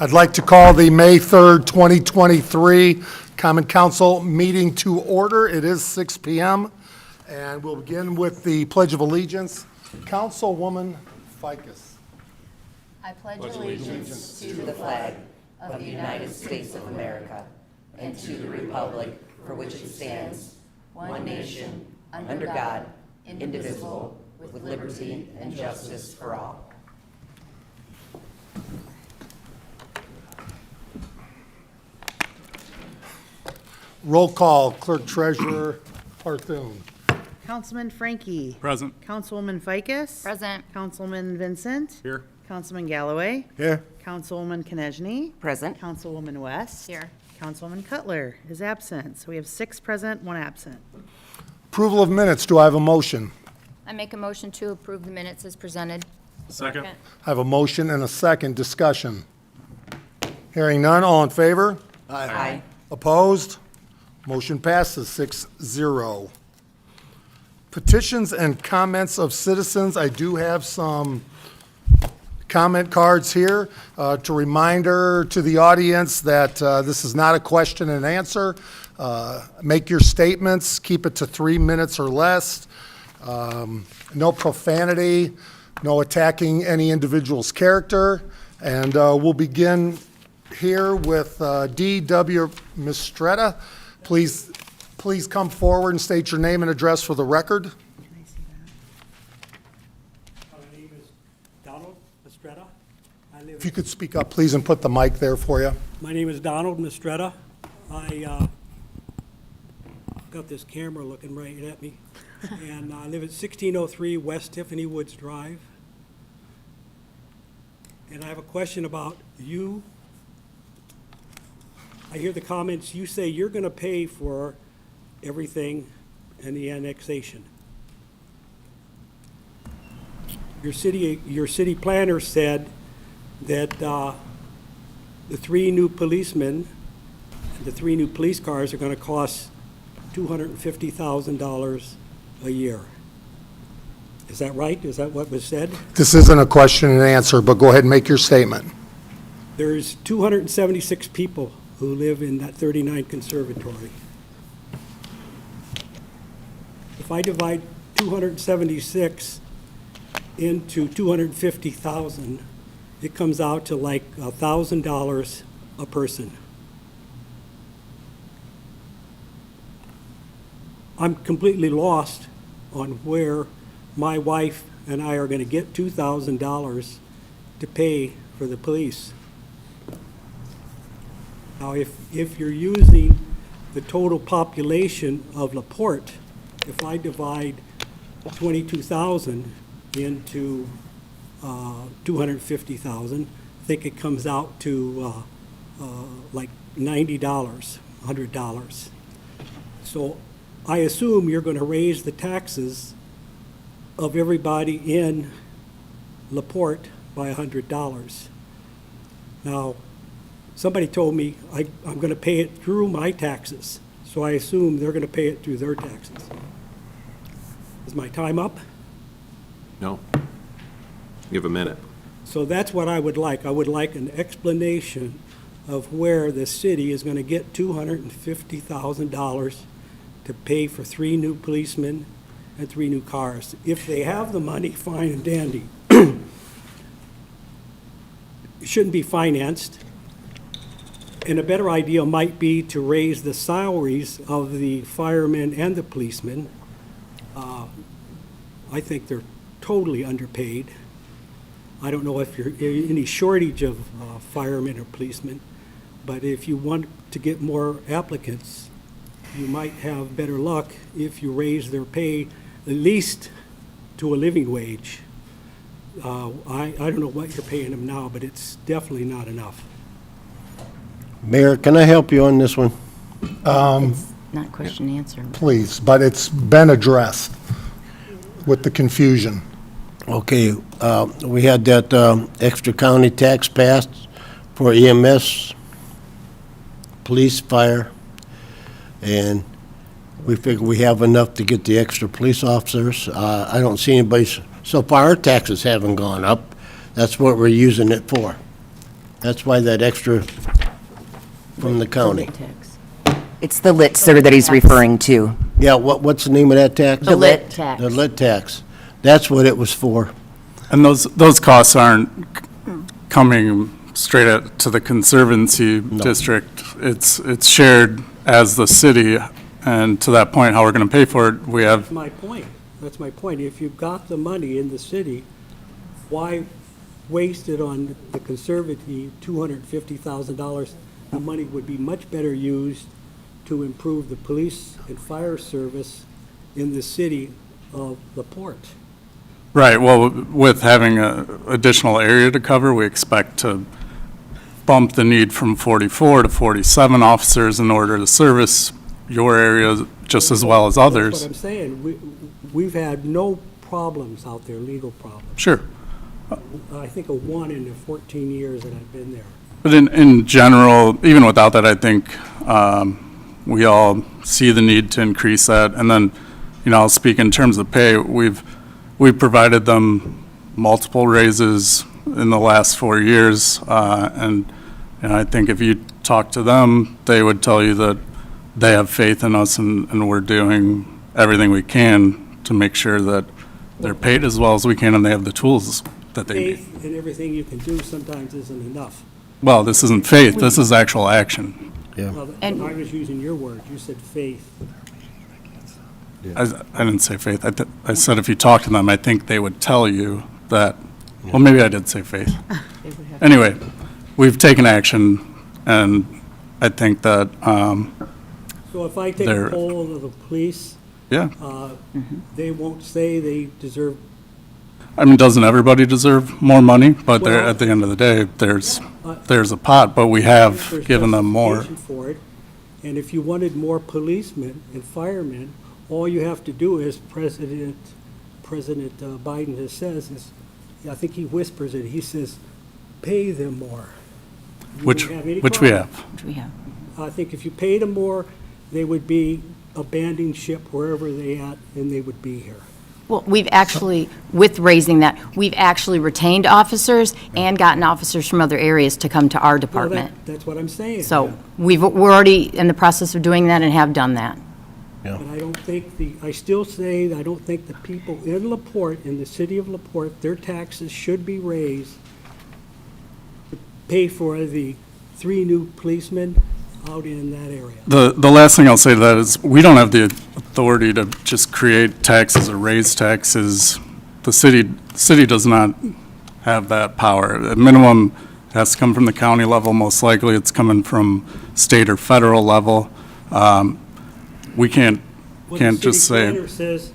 I'd like to call the May 3rd, 2023 Common Council meeting to order. It is 6 p.m. and we'll begin with the Pledge of Allegiance. Councilwoman Ficus. I pledge allegiance to the flag of the United States of America and to the republic for which it stands, one nation, under God, indivisible, with liberty and justice for all. Roll call, Clerk Treasurer Parthun. Councilman Frankie. Present. Councilwoman Ficus. Present. Councilman Vincent. Here. Councilman Galloway. Here. Councilwoman Konechny. Present. Councilwoman West. Here. Councilwoman Cutler is absent. So we have 6 present, 1 absent. Approval of minutes. Do I have a motion? I make a motion to approve the minutes as presented. Second. I have a motion and a second. Discussion. Hearing none. All in favor? Aye. Opposed? Motion passes 6-0. Petitions and comments of citizens. I do have some comment cards here. To reminder to the audience that this is not a question and answer. Make your statements, keep it to 3 minutes or less. No profanity, no attacking any individual's character. And we'll begin here with D.W. Mistretta. Please come forward and state your name and address for the record. Can I see that? My name is Donald Mistretta. If you could speak up, please, and put the mic there for you. My name is Donald Mistretta. I got this camera looking right at me. And I live at 1603 West Tiffany Woods Drive. And I have a question about you. I hear the comments, you say you're going to pay for everything and the annexation. Your city planner said that the 3 new policemen and the 3 new police cars are going to cost $250,000 a year. Is that right? Is that what was said? This isn't a question and answer, but go ahead and make your statement. There's 276 people who live in that 39 conservatory. If I divide 276 into 250,000, it comes out to like $1,000 a person. I'm completely lost on where my wife and I are going to get $2,000 to pay for the police. Now, if you're using the total population of La Porte, if I divide 22,000 into 250,000, I think it comes out to like $90, $100. So I assume you're going to raise the taxes of everybody in La Porte by $100. Now, somebody told me I'm going to pay it through my taxes, so I assume they're going to pay it through their taxes. Is my time up? No. You have a minute. So that's what I would like. I would like an explanation of where the city is going to get $250,000 to pay for 3 new policemen and 3 new cars. If they have the money, fine and dandy. It shouldn't be financed. And a better idea might be to raise the salaries of the firemen and the policemen. I think they're totally underpaid. I don't know if you're any shortage of firemen or policemen, but if you want to get more applicants, you might have better luck if you raise their pay at least to a living wage. I don't know what you're paying them now, but it's definitely not enough. Mayor, can I help you on this one? Not question answer. Please, but it's been addressed with the confusion. Okay, we had that extra county tax passed for EMS, police, fire, and we figure we have enough to get the extra police officers. I don't see anybody, so far our taxes haven't gone up. That's what we're using it for. That's why that extra from the county. It's the lit, sir, that he's referring to. Yeah, what's the name of that tax? The lit. tax. The lit tax. That's what it was for. And those costs aren't coming straight to the Conservancy District. It's shared as the city, and to that point, how we're going to pay for it, we have, That's my point. That's my point. If you've got the money in the city, why waste it on the Conservancy, $250,000? The money would be much better used to improve the police and fire service in the city of LaPorte. right, well, with having a additional area to cover, we expect to bump the need from 44 to 47 officers in order to service your area just as well as That's others. what I'm saying. We've had no problems out there, legal problems. Sure. I think of one in the 14 years that I've been there. But in general, even without that, I think we all see the need to increase that. And then, I'll speak in terms of pay. We've provided them multiple raises in the last 4 years. And I think if you talk to them, they would tell you that they have faith in us and we're doing everything we can to make sure that they're paid as well as we can and they have the tools that they need. Faith and everything you can do sometimes isn't enough. Well, this isn't faith, this is actual action. Well, And- I was using your word. You said faith. I didn't say faith. I said if you talk to them, I think they would tell you that, well, maybe I did say faith. Anyway, we've taken action, and I think that, So if I take a There- poll of the police, yeah. they won't say they deserve. I mean, doesn't everybody deserve more money? But there, Well- at the end of the day, there's a pot, but we have there's given them more. justification for it. And if you wanted more policemen and firemen, all you have to do is President Biden says is, I think he whispers it, he says, pay them more. You Which, won't have any which we problem. have. Which we have. I think if you paid them more, they would be abandoning ship wherever they at, and they would be here. Well, we've actually, with raising that, we've actually retained officers and gotten officers from other areas to come to our Well, department. That's what I'm saying. So we're already in the process of doing that and have done that. But I don't think I still say, I don't think the people in LaPorte, in the city of LaPorte, their taxes should be raised to pay for the 3 new policemen out in that area. The last thing I'll say to that is, we don't have the authority to just create taxes or raise taxes. The city does not have that power. At minimum, it has to come from the county level. Most likely, it's coming from state or federal level. We can't just say. Well, the city planner says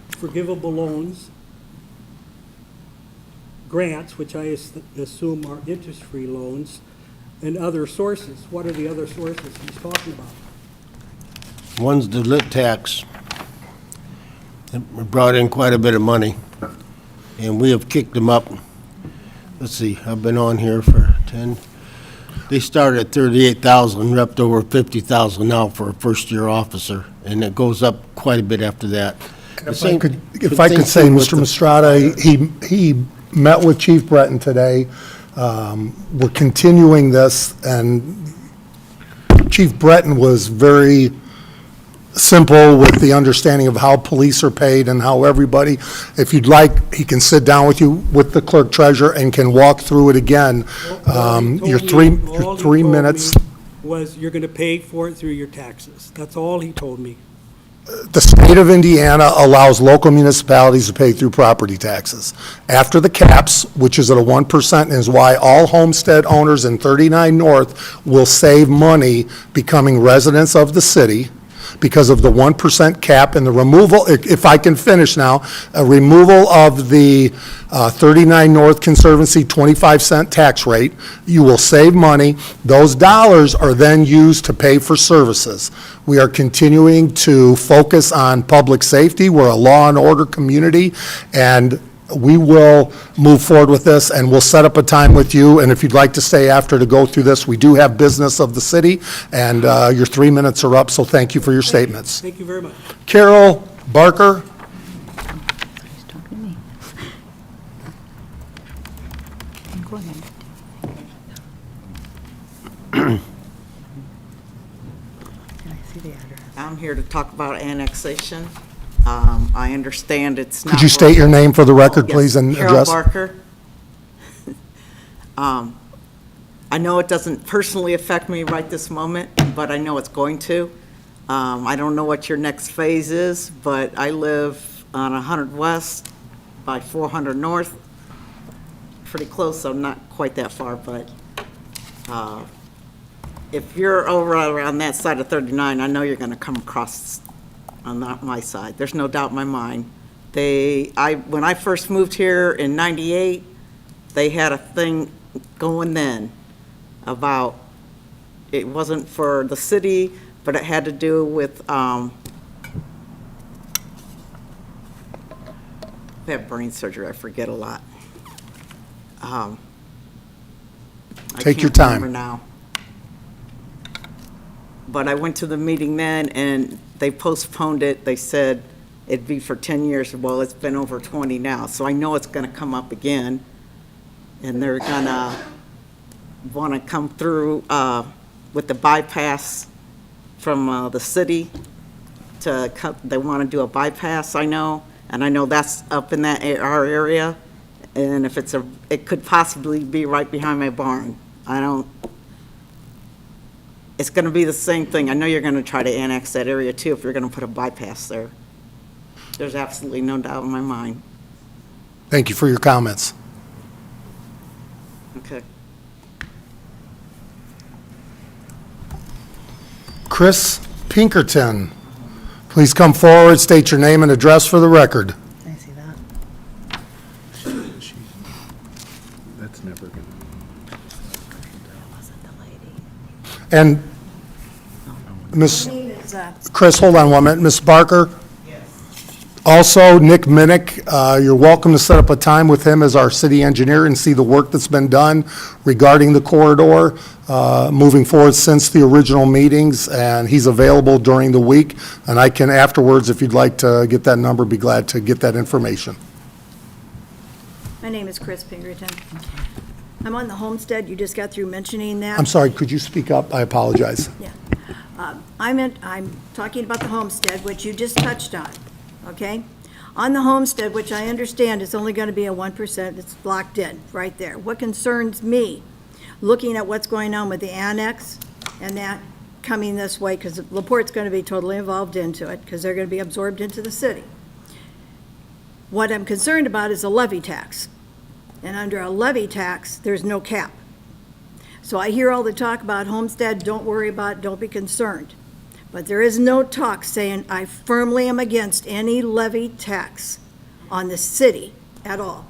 forgivable loans, grants, which I assume are interest-free loans, and other sources. What are the other sources he's talking about? One's the lit tax. It brought in quite a bit of money, and we have kicked them up. Let's see, I've been on here for 10. They started at 38,000, we're up to over 50,000 now for a first-year officer, and it goes up quite a bit after that. If I could say, Mr. Mastrada, he met with Chief Breton today. We're continuing this, and Chief Breton was very simple with the understanding of how police are paid and how everybody, if you'd like, he can sit down with you with the clerk treasurer and can walk through it again. Your three minutes. Was you're going to pay for it through your taxes. That's all he told me. The state of Indiana allows local municipalities to pay through property taxes. After the caps, which is at a 1%, and is why all homestead owners in 39 North will save money becoming residents of the city, because of the 1% cap and the removal, if I can finish now, a removal of the 39 North Conservancy 25-cent tax rate. You will save money. Those dollars are then used to pay for services. We are continuing to focus on public safety. We're a law and order community, and we will move forward with this, and we'll set up a time with you, and if you'd like to stay after to go through this, we do have business of the city, and your 3 minutes are up, so thank you for your statements. Thank you very much. Carol Barker? He's talking to me. Go ahead. Can I see the address? I'm here to talk about annexation. I understand it's not. Could you state your name for the record, Yes, please, and Carol address? Barker. I know it doesn't personally affect me right this moment, but I know it's going to. I don't know what your next phase is, but I live on 100 West by 400 North. Pretty close, so not quite that far, but if you're over around that side of 39, I know you're going to come across on my side. There's no doubt in my mind. When I first moved here in 98, they had a thing going then about, it wasn't for the city, but it had to do with, I have brain surgery, I forget a lot. I Take your can't time. remember now. But I went to the meeting then, and they postponed it. They said it'd be for 10 years. Well, it's been over 20 now, so I know it's going to come up again. And they're going to want to come through with the bypass from the city to cut. They want to do a bypass, I know, and I know that's up in our area. And if it could possibly be right behind my barn. It's going to be the same thing. I know you're going to try to annex that area too if you're going to put a bypass there. There's absolutely no doubt in my mind. Thank you for your comments. Okay. Chris Pinkerton, please come forward, state your name and address for the record. Can I see that? That's never gonna. And Ms. Chris, hold on 1 minute. Ms. Barker? Also, Nick Minnick, you're welcome to set up a time with him as our city engineer and see the work that's been done regarding the corridor moving forward since the original meetings, and he's available during the week. And I can afterwards, if you'd like to get that number, be glad to get that information. My name is Chris Pinkerton. I'm on the homestead. You just got through mentioning that. I'm sorry, could you speak up? I apologize. Yeah. I'm talking about the homestead, which you just touched on, okay? On the homestead, which I understand is only going to be a 1%, it's locked in right there. What concerns me, looking at what's going on with the annex and that coming this way, because LaPorte's going to be totally involved into it, because they're going to be absorbed into the city. What I'm concerned about is a levy tax. And under a levy tax, there's no cap. So I hear all the talk about homestead, don't worry about it, don't be concerned. But there is no talk saying I firmly am against any levy tax on the city at all.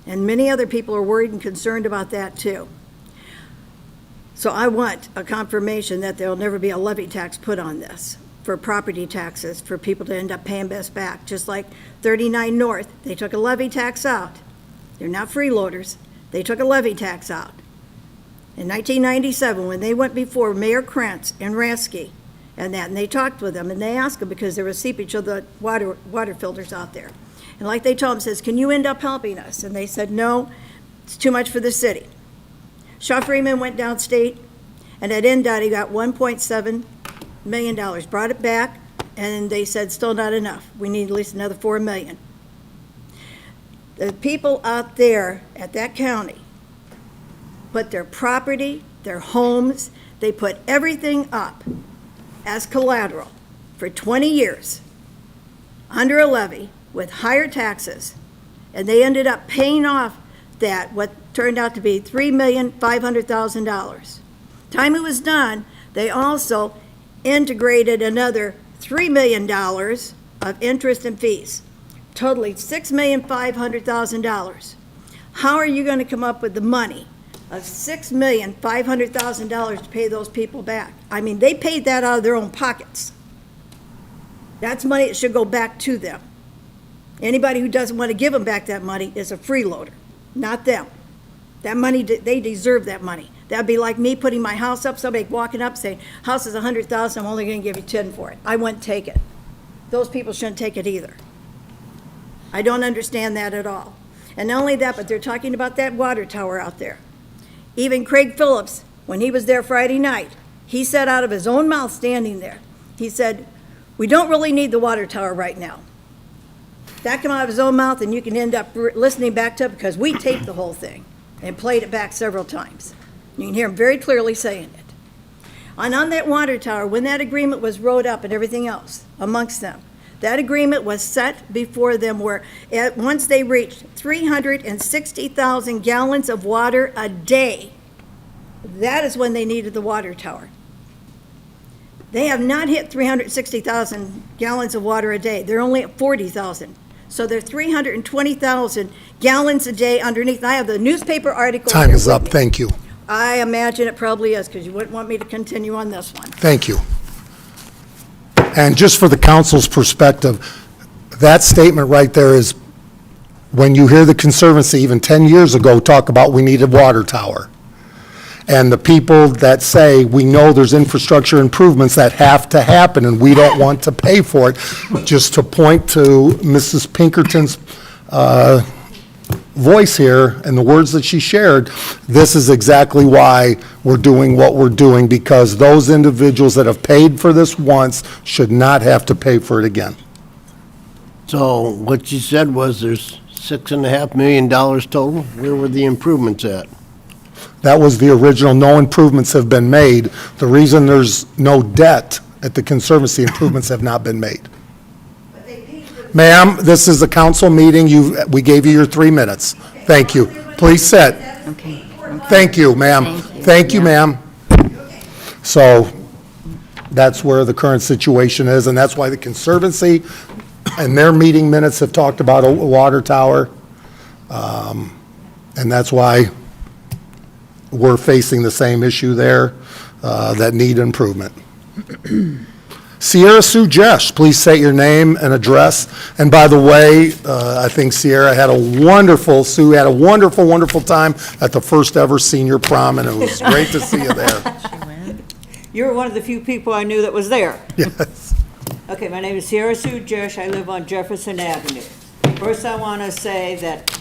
And many other people are worried and concerned about that too. So I want a confirmation that there'll never be a levy tax put on this for property taxes, for people to end up paying this back. Just like 39 North, they took a levy tax out. They're not freeloaders. They took a levy tax out. In 1997, when they went before Mayor Krantz and Rasky and they talked with them, and they asked them because there was seepage of the water filters out there. And like they told them, says, can you end up helping us? And they said, no, it's too much for the city. Shaw Freeman went downstate, and at NDOT, he got $1.7 million, brought it back, and they said, still not enough. We need at least another $4 million. The people out there at that county put their property, their homes, they put everything up as collateral for 20 years under a levy with higher taxes, and they ended up paying off that, what turned out to be $3,500,000. Time it was done, they also integrated another $3 million of interest and fees, totaling $6,500,000. How are you going to come up with the money of $6,500,000 to pay those people back? I mean, they paid that out of their own pockets. That's money that should go back to them. Anybody who doesn't want to give them back that money is a freeloader, not them. That money, they deserve that money. That'd be like me putting my house up, somebody walking up saying, house is $100,000, I'm only going to give you 10 for it. I wouldn't take it. Those people shouldn't take it either. I don't understand that at all. And not only that, but they're talking about that water tower out there. Even Craig Phillips when he was there Friday night, he said out of his own mouth standing there, he said, "We don't really need the water tower right now." That came out of his own mouth, and you can end up listening back to it because we taped the whole thing and played it back several times. You can hear him very clearly saying it. And on that water tower, when that agreement was wrote up and everything else amongst them, that agreement was set before them where once they reached 360,000 gallons of water a day, that is when they needed the water tower. They have not hit 360,000 gallons of water a day. They're only at 40,000. So they're 320,000 gallons a day underneath. I have the newspaper article. Time here is with up. me. Thank you. I imagine it probably is, because you wouldn't want me to continue on this one. Thank you. And just for the council's perspective, that statement right there is when you hear the Conservancy, even 10 years ago, talk about we need a water tower. And the people that say, we know there's infrastructure improvements that have to happen and we don't want to pay for it, just to point to Mrs. Pinkerton's voice here and the words that she shared, this is exactly why we're doing what we're doing, because those individuals that have paid for this once should not have to pay for it again. So what you said was there's $6.5 million total? Where were the improvements at? That was the original, no improvements have been made. The reason there's no debt at the Conservancy, improvements have not been made. Ma'am, this is a council meeting, we gave you your 3 minutes. Thank you. Please sit. Okay. Thank you, ma'am. Thank you. Thank you, Yeah. ma'am. So that's where the current situation is, and that's why the Conservancy and their meeting minutes have talked about a water tower. And that's why we're facing the same issue there that need improvement. Sierra Sue Jesh, please state your name and address. And by the way, I think Sierra had a wonderful, Sue had a wonderful, wonderful time at the first ever senior prom, and it was great to see you there. You're one of the few people I knew that was there. Yes. Okay, my name is Sierra Sue Jesh. I live on Jefferson Avenue. First, I want to say that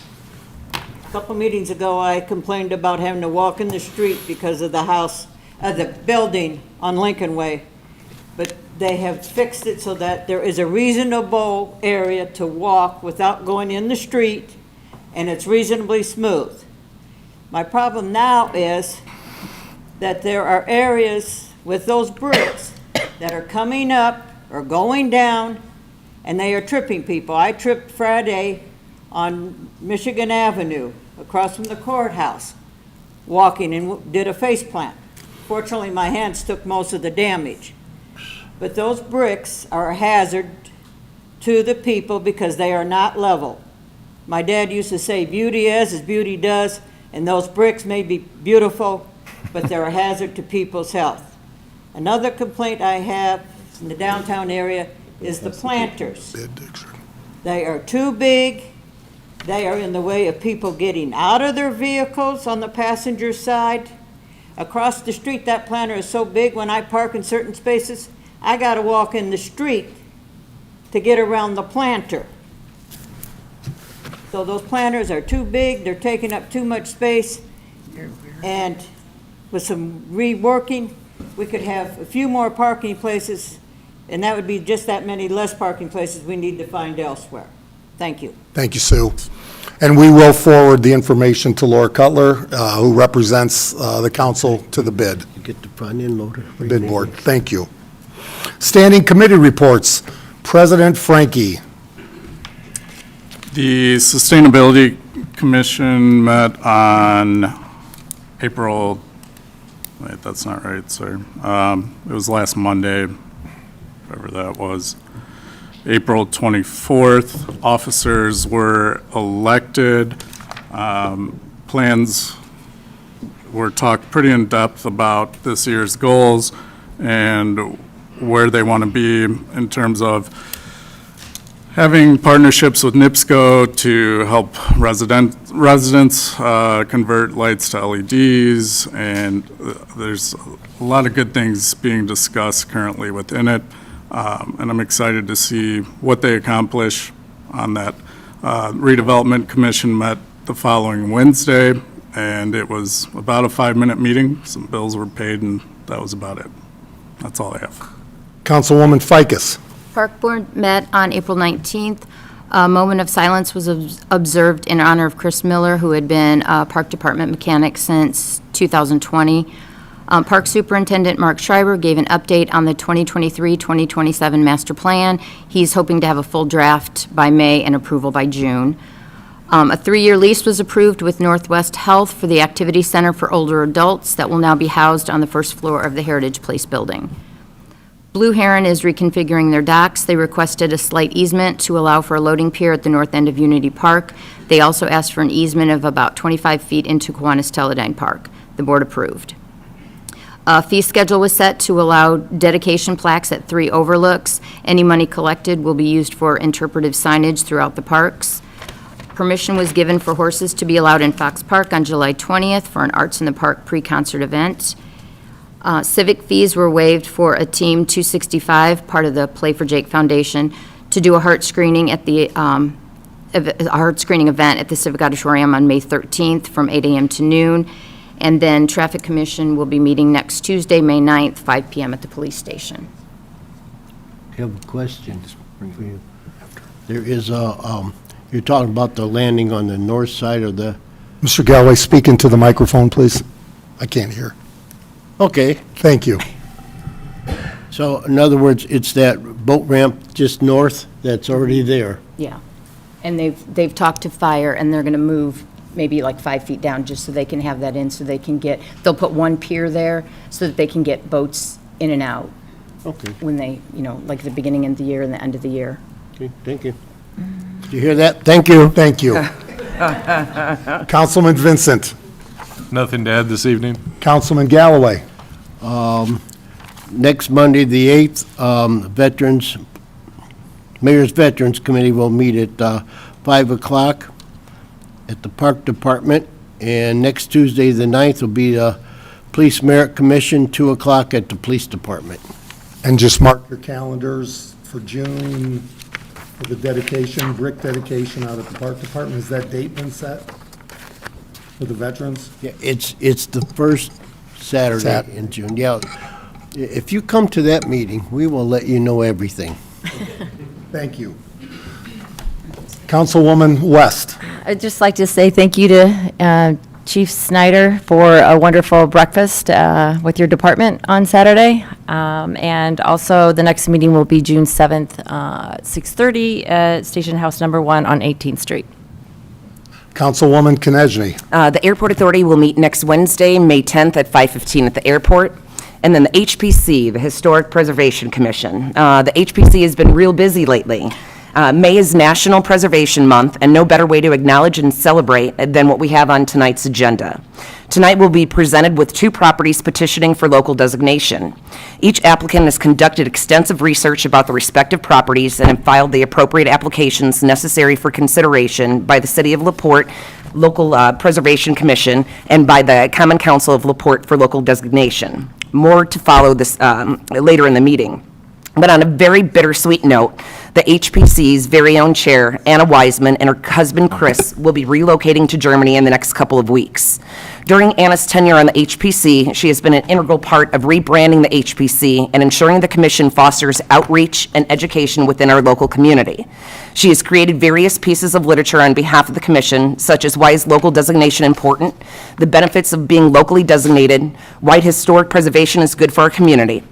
a couple meetings ago, I complained about having to walk in the street because of the house, the building on Lincoln Way. But they have fixed it so that there is a reasonable area to walk without going in the street, and it's reasonably smooth. My problem now is that there are areas with those bricks that are coming up or going down, and they are tripping people. I tripped Friday on Michigan Avenue across from the courthouse, walking and did a face plant. Fortunately, my hands took most of the damage. But those bricks are a hazard to the people because they are not level. My dad used to say, beauty is as beauty does, and those bricks may be beautiful, but they're a hazard to people's health. Another complaint I have in the downtown area is the planters. They are too big. They are in the way of people getting out of their vehicles on the passenger side. Across the street, that planter is so big, when I park in certain spaces, I gotta walk in the street to get around the planter. So those planters are too big, they're taking up too much space, and with some reworking, we could have a few more parking places, and that would be just that many less parking places we need to find elsewhere. Thank you. Thank you, Sue. And we will forward the information to Laura Cutler, who represents the council, to the bid, You get the front end loader? bid board. Thank you. Standing committee reports. President Frankie. The Sustainability Commission met on April, wait, that's not right, sorry. It was last Monday, whatever that was. April 24th, officers were elected. Plans were talked pretty in depth about this year's goals and where they want to be in terms of having partnerships with NIPSCO to help residents convert lights to LEDs, and there's a lot of good things being discussed currently within it, and I'm excited to see what they accomplish on that. Redevelopment Commission met the following Wednesday, and it was about a 5-minute meeting. Some bills were paid, and that was about it. That's all I have. Councilwoman Ficus. Park Board met on April 19th. A moment of silence was observed in honor of Chris Miller, who had been a Park Department mechanic since 2020. Park Superintendent Mark Schreiber gave an update on the 2023-2027 master plan. He's hoping to have a full draft by May and approval by June. A 3-year lease was approved with Northwest Health for the Activity Center for older adults that will now be housed on the first floor of the Heritage Place building. Blue Heron is reconfiguring their docks. They requested a slight easement to allow for a loading pier at the north end of Unity Park. They also asked for an easement of about 25 feet into Kiwanis Teledyne Park. The board approved. A fee schedule was set to allow dedication plaques at 3 overlooks. Any money collected will be used for interpretive signage throughout the parks. Permission was given for horses to be allowed in Fox Park on July 20th for an Arts in the Park pre-concert event. Civic fees were waived for a Team 265, part of the Play for Jake Foundation, to do a heart screening at the a heart screening event at the Civic Auditorium on May 13th from 8 a.m. to noon. And then Traffic Commission will be meeting next Tuesday, May 9th, 5 p.m. at the police station. I have a question for you. There is you're talking about the landing on the north side of the, Mr. Galloway, speak into the microphone, please. I can't hear. okay. Thank you. So in other words, it's that boat ramp just north that's already there. Yeah. And they've talked to fire, and they're going to move maybe like 5 feet down, just so they can have that in, so they can they'll put one pier there so that they can get boats in and out Okay, when they, like the beginning of the year and the end of the year. okay, thank you. Did you hear that? Thank you. Thank you. Councilman Vincent. Nothing to add this evening? Councilman Galloway. Next Monday, the 8th, Mayor's Veterans Committee will meet at 5 o'clock at the Park Department, and next Tuesday, the 9th, will be the Police Merit Commission, 2 o'clock at the Police Department. And just mark your calendars for June for the dedication, brick dedication out at the Park Department. Has that date been set for the veterans? Yeah, it's the first Saturday in June. Yeah, if you come to that meeting, we will let you know everything. Thank you. Councilwoman West. I'd just like to say thank you to Chief Snyder for a wonderful breakfast with your department on Saturday. And also, the next meeting will be June 7th, 6:30 at Station House Number 1 on 18th Street. Councilwoman Konechny. The Airport Authority will meet next Wednesday, May 10th at 5:15 at the airport. And then the HPC, the Historic Preservation Commission. The HPC has been real busy lately. May is National Preservation Month, and no better way to acknowledge and celebrate than what we have on tonight's agenda. Tonight we'll be presented with 2 properties petitioning for local designation. Each applicant has conducted extensive research about the respective properties and have filed the appropriate applications necessary for consideration by the City of LaPorte Local Preservation Commission and by the Common Council of LaPorte for local designation. More to follow this later in the meeting. But on a very bittersweet note, the HPC's very own chair, Anna Wiseman, and her husband, Chris, will be relocating to Germany in the next couple of weeks. During Anna's tenure on the HPC, she has been an integral part of rebranding the HPC and ensuring the commission fosters outreach and education within our local community. She has created various pieces of literature on behalf of the commission, such as why is local designation important, the benefits of being locally designated, why historic preservation is good for our community.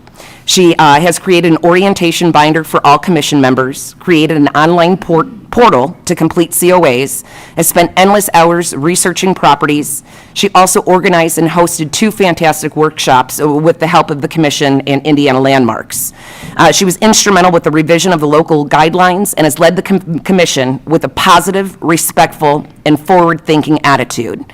She has created an orientation binder for all commission members, created an online portal to complete COAs, has spent endless hours researching properties. She also organized and hosted 2 fantastic workshops with the help of the commission and Indiana Landmarks. She was instrumental with the revision of the local guidelines and has led the commission with a positive, respectful, and forward-thinking attitude.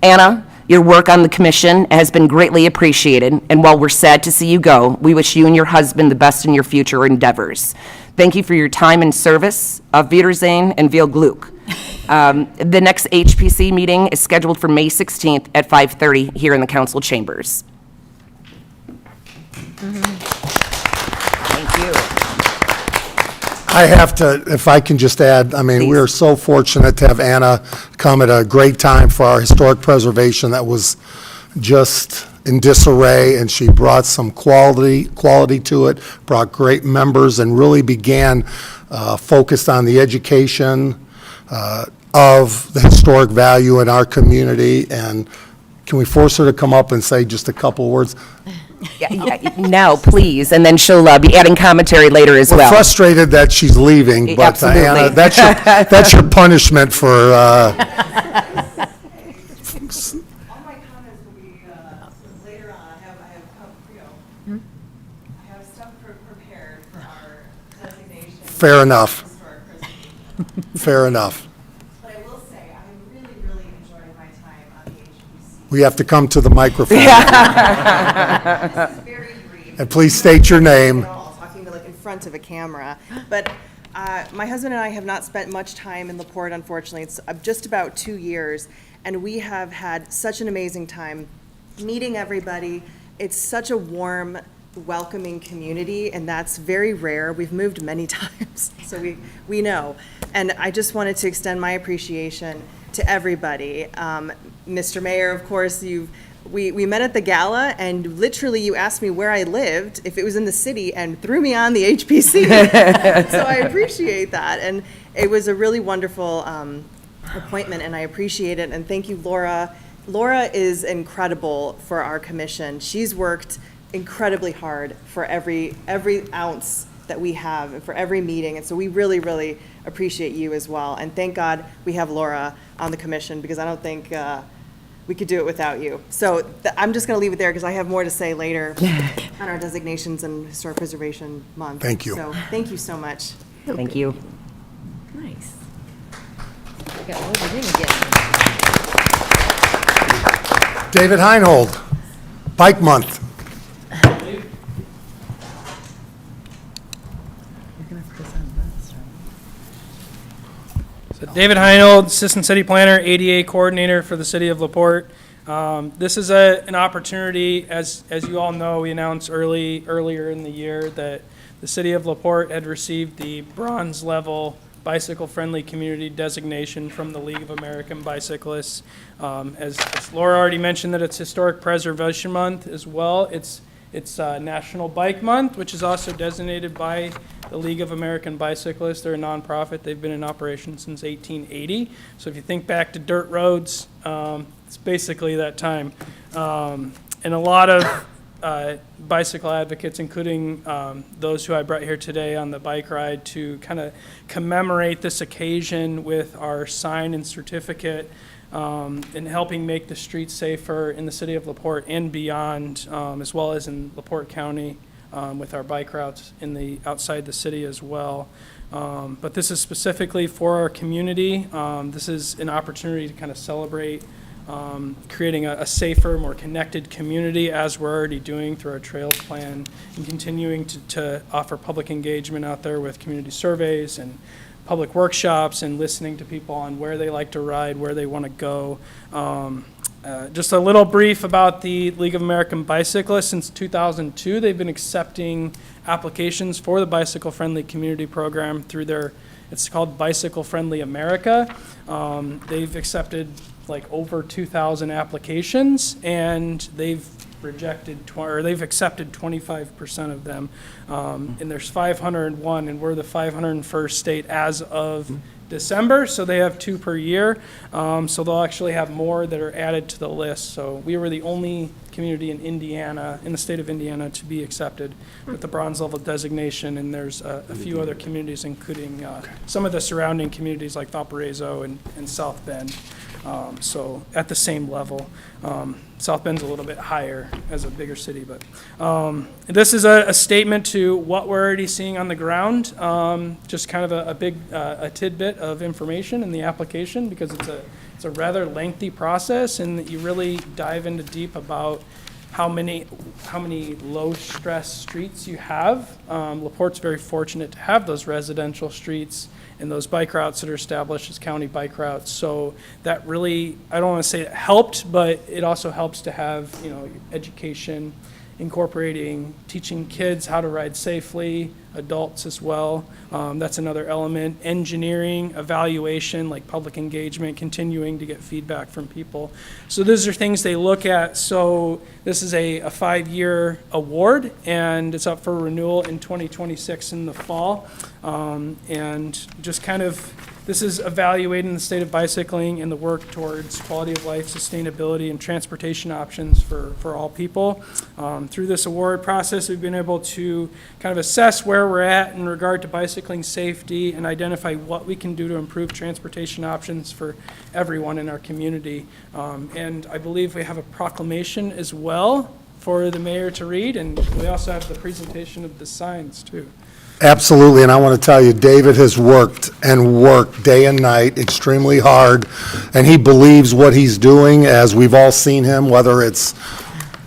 Anna, your work on the commission has been greatly appreciated, and while we're sad to see you go, we wish you and your husband the best in your future endeavors. Thank you for your time and service. Auf Wiedersehen and viel Glück. The next HPC meeting is scheduled for May 16th at 5:30 here in the council chambers. Thank you. I have to, if I can just add, I mean, we are so fortunate to have Anna come at a great time for our historic preservation that was just in disarray, and she brought some quality to it, brought great members, and really began focused on the education of the historic value in our community. And can we force her to come up and say just a couple words? Now, please, and then she'll be adding commentary later as We're well. frustrated that she's leaving, but Absolutely. Anna, that's your punishment for, All my comments will be later on. I have, I have stuff prepared for our designation. Fair enough. Historic preservation. Fair enough. But I will say, I really, really enjoyed my time on the HPC. We have to come to the microphone. This is very brief. And please state your name. Talking like in front of a camera, but my husband and I have not spent much time in LaPorte, unfortunately. It's just about 2 years, and we have had such an amazing time meeting everybody. It's such a warm, welcoming community, and that's very rare. We've moved many times, so we know. And I just wanted to extend my appreciation to everybody. Mr. Mayor, of course, we met at the gala, and literally you asked me where I lived, if it was in the city, and threw me on the HPC. So I appreciate that. And it was a really wonderful appointment, and I appreciate it. And thank you, Laura. Laura is incredible for our commission. She's worked incredibly hard for every ounce that we have, and for every meeting. And so we really, really appreciate you as well. And thank God we have Laura on the commission, because I don't think we could do it without you. So I'm just going to leave it there, because I have more to say later on our designations and Historic Preservation Month. Thank you. So thank you so much. Thank you. Nice. We got loaded in again. David Heinold, Bike Month. So David Heinold, Assistant City Planner, ADA Coordinator for the City of LaPorte. This is an opportunity, as you all know, we announced earlier in the year that the City of LaPorte had received the bronze level bicycle-friendly community designation from the League of American Bicyclists. As Laura already mentioned, that it's Historic Preservation Month as well. It's National Bike Month, which is also designated by the League of American Bicyclists. They're a nonprofit. They've been in operation since 1880. So if you think back to dirt roads, it's basically that time. And a lot of bicycle advocates, including those who I brought here today on the bike ride to kind of commemorate this occasion with our sign and certificate, in helping make the streets safer in the city of LaPorte and beyond, as well as in LaPorte County, with our bike routes outside the city as well. But this is specifically for our community. This is an opportunity to kind of celebrate creating a safer, more connected community, as we're already doing through our trails plan, and continuing to offer public engagement out there with community surveys and public workshops, and listening to people on where they like to ride, where they want to go. Just a little brief about the League of American Bicyclists. Since 2002, they've been accepting applications for the Bicycle Friendly Community Program through it's called Bicycle Friendly America. They've accepted like over 2,000 applications, and they've accepted 25% of them. And there's 501, and we're the 501st state as of December, so they have 2 per year. So they'll actually have more that are added to the list. So we were the only community in Indiana, in the state of Indiana, to be accepted with the bronze level designation, and there's a few other communities, including some of the surrounding communities like Valparaiso and South Bend. So at the same level. South Bend's a little bit higher as a bigger city, but this is a statement to what we're already seeing on the ground. Just kind of a big tidbit of information in the application, because it's a rather lengthy process, and you really dive into deep about how many low stress streets you have. LaPorte's very fortunate to have those residential streets and those bike routes that are established as county bike routes. So that really, I don't want to say it helped, but it also helps to have, education incorporating teaching kids how to ride safely, adults as well. That's another element. Engineering, evaluation, like public engagement, continuing to get feedback from people. So those are things they look at. So this is a 5-year award, and it's up for renewal in 2026 in the fall. And just kind of, this is evaluating the state of bicycling and the work towards quality of life, sustainability, and transportation options for all people. Through this award process, we've been able to kind of assess where we're at in regard to bicycling safety and identify what we can do to improve transportation options for everyone in our community. And I believe we have a proclamation as well for the mayor to read, and we also have the presentation of the signs too. Absolutely, and I want to tell you, David has worked and worked day and night extremely hard, and he believes what he's doing, as we've all seen him, whether it's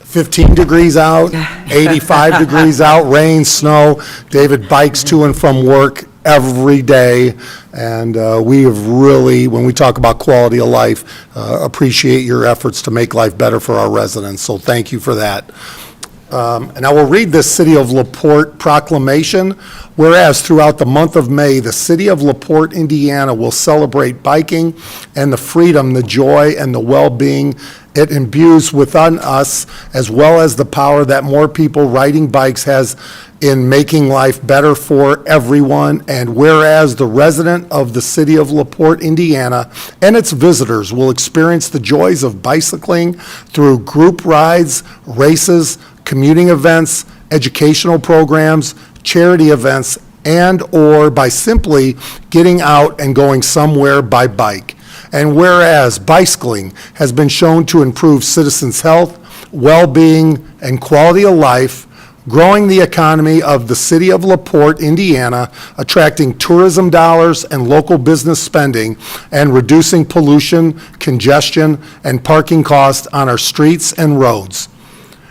15 degrees out, 85 degrees out, rain, snow. David bikes to and from work every day, and we have really, when we talk about quality of life, appreciate your efforts to make life better for our residents, so thank you for that. And I will read this City of LaPorte proclamation. Whereas throughout the month of May, the City of LaPorte, Indiana will celebrate biking and the freedom, the joy, and the well-being it imbues within us, as well as the power that more people riding bikes has in making life better for everyone. And whereas the resident of the City of LaPorte, Indiana, and its visitors will experience the joys of bicycling through group rides, races, commuting events, educational programs, charity events, and/or by simply getting out and going somewhere by bike. And whereas bicycling has been shown to improve citizens' health, well-being, and quality of life, growing the economy of the City of LaPorte, Indiana, attracting tourism dollars and local business spending, and reducing pollution, congestion, and parking costs on our streets and roads.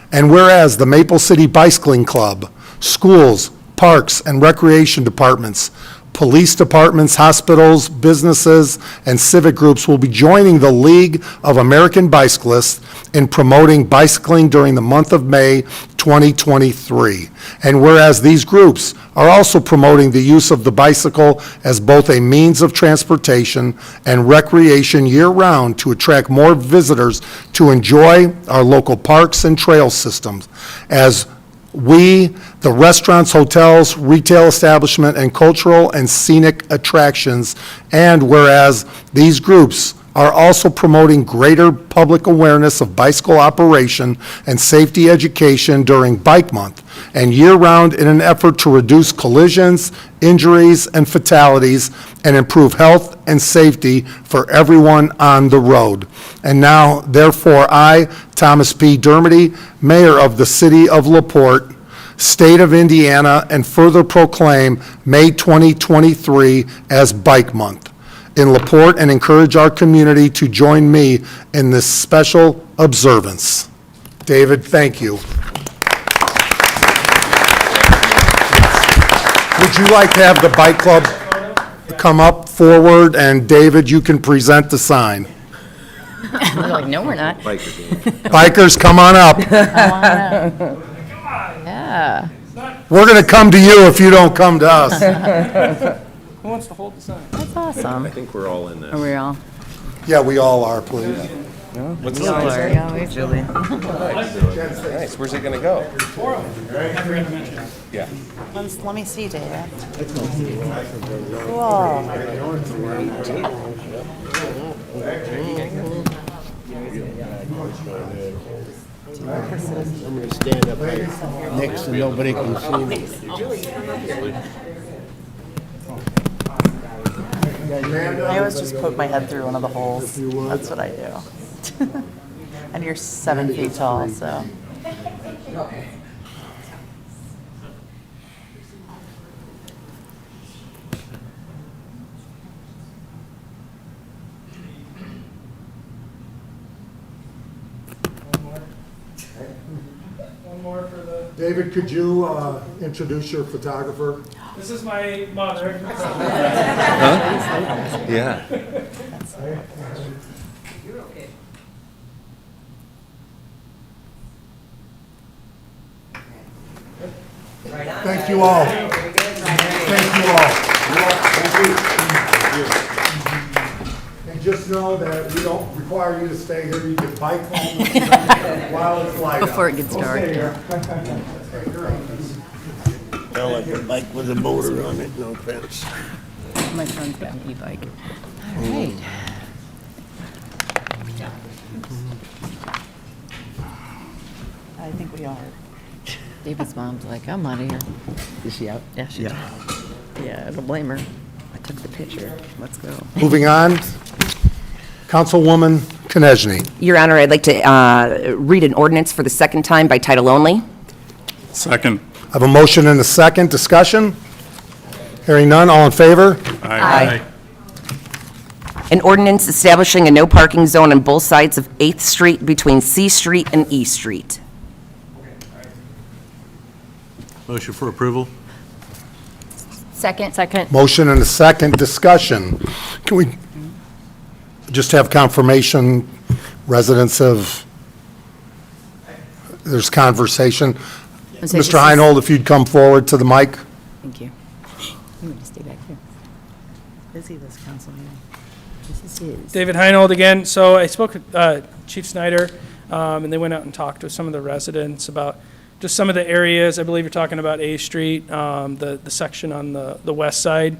And whereas the Maple City Bicycling Club, schools, parks, and recreation departments, police departments, hospitals, businesses, and civic groups will be joining the League of American Bicyclists in promoting bicycling during the month of May 2023. And whereas these groups are also promoting the use of the bicycle as both a means of transportation and recreation year-round to attract more visitors to enjoy our local parks and trail systems, as we, the restaurants, hotels, retail establishment, and cultural and scenic attractions, and whereas these groups are also promoting greater public awareness of bicycle operation and safety education during Bike Month and year-round in an effort to reduce collisions, injuries, and fatalities and improve health and safety for everyone on the road. And now, therefore, I, Thomas P. Dermody, Mayor of the City of LaPorte, State of Indiana, and further proclaim May 2023 as Bike Month in LaPorte and encourage our community to join me in this special observance. David, thank you. Would you like to have the bike club come up forward, and David, you can present the sign. We're like, no, we're not. Bikers, come on up. Yeah. We're going to come to you if you don't come to us. Who wants to hold the sign? That's awesome. I think we're all in this. Are we all? Yeah, we all are, please. What's We the all sign are, say? yeah, we- Julie. Nice, where's it gonna go? Yeah. Let me see, David. Cool. I'm gonna stand up right next so nobody can see me. I always just poke my head through one of the holes. That's what I do. And you're 7 feet tall, so. One more for the, David, could you introduce your photographer? this is my mother. Yeah. Thank you all. Thank you all. And just know that we don't require you to stay here. You can bike home while it's light out. Before it gets dark. Stay here. I like a bike with a motor on it, no fence. My son's got an e-bike. All right. I think we are. David's mom's like, I'm out of here. Is she out? Yeah, she Yeah, I don't blame her. I took the picture. Let's go. Moving on, Councilwoman Konechny. Your Honor, I'd like to read an ordinance for the second time by title only. Second. I have a motion and a second. Discussion? Hearing none, all in favor? Aye. An ordinance establishing a no parking zone on both sides of 8th Street between C Street and E Street. Motion for approval? Second. Second. Motion and a second. Discussion. Can we just have confirmation, residents of, there's conversation? Mr. Heinold, if you'd come forward to the mic. Thank you. I'm going to stay back here. Busy this council meeting. This is his. David Heinold again. So I spoke with Chief Snyder, and they went out and talked with some of the residents about just some of the areas. I believe you're talking about A Street, the section on the west side.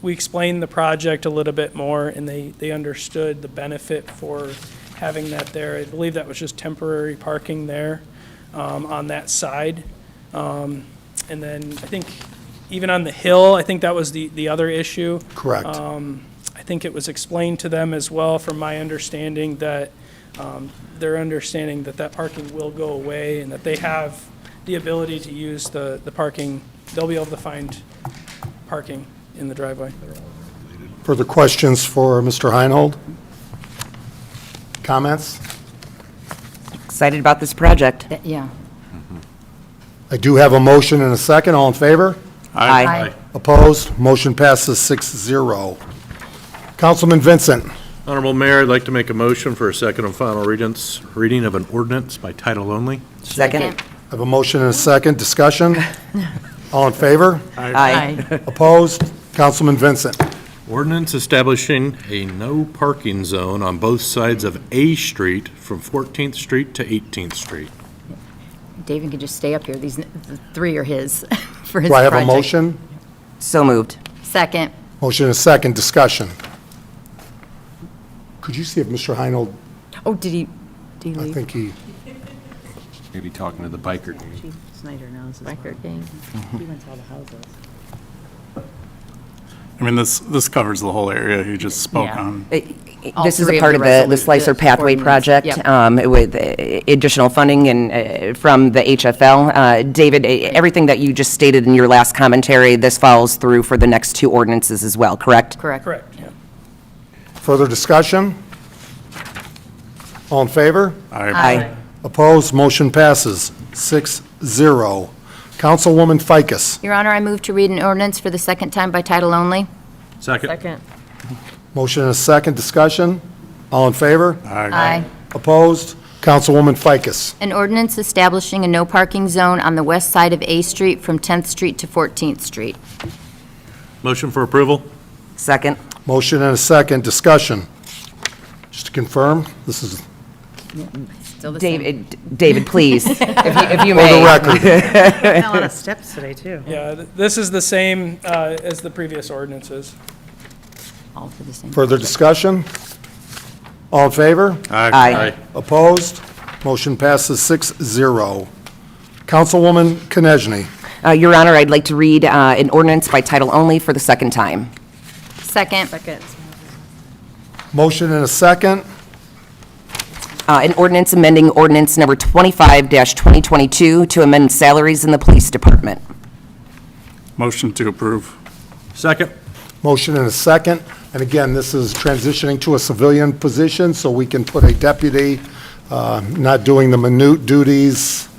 We explained the project a little bit more, and they understood the benefit for having that there. I believe that was just temporary parking there on that side. And then I think even on the hill, I think that was the other issue. Correct. I think it was explained to them as well, from my understanding, that their understanding that parking will go away and that they have the ability to use the parking. They'll be able to find parking in the driveway. Further questions for Mr. Heinold? Comments? Excited about this project. Yeah. I do have a motion and a second. All in favor? Aye. Opposed? Motion passes 6-0. Councilman Vincent. Honorable Mayor, I'd like to make a motion for a second and final reading of an ordinance by title only. Second. I have a motion and a second. Discussion? All in favor? Aye. Opposed? Councilman Vincent. Ordinance establishing a no parking zone on both sides of A Street from 14th Street to 18th Street. David can just stay up here. These the three are his for his Do I have a project. motion? So moved. Second. Motion and a second. Discussion. Could you see if Mr. Heinold, Oh, did he I leave? think he, Maybe talking to the biker gang. Chief Snyder knows his Biker part. gang. He went to all the houses. I mean, this covers the whole area he just spoke Yeah. on. All This is three a of part the of the resolutions, Slicer the Pathway ordinance. Project Yep. with additional funding and from the HFL. David, everything that you just stated in your last commentary, this follows through for the next two ordinances as well, correct? Correct. Correct, yeah. further discussion? All in favor? Aye. Opposed? Motion passes 6-0. Councilwoman Ficus. Your Honor, I move to read an ordinance for the second time by title only. Second. Second. Motion and a second. Discussion? All in favor? Aye. Opposed? Councilwoman Ficus. An ordinance establishing a no parking zone on the west side of A Street from 10th Street to 14th Street. Motion for approval? Second. Motion and a second. Discussion? Just to confirm, this is Still the same. David, please, if you for the may. record. Got a lot of steps today, too. Yeah, this is the same as the previous ordinances. All for the same. Further discussion? All in favor? Aye. Opposed? Motion passes 6-0. Councilwoman Konechny. Your Honor, I'd like to read an ordinance by title only for the second time. Second. Second. Motion and a second. An ordinance amending ordinance number 25-2022 to amend salaries in the police department. Motion to approve. Second. Motion and a second. And again, this is transitioning to a civilian position, so we can put a deputy, not doing the minute duties,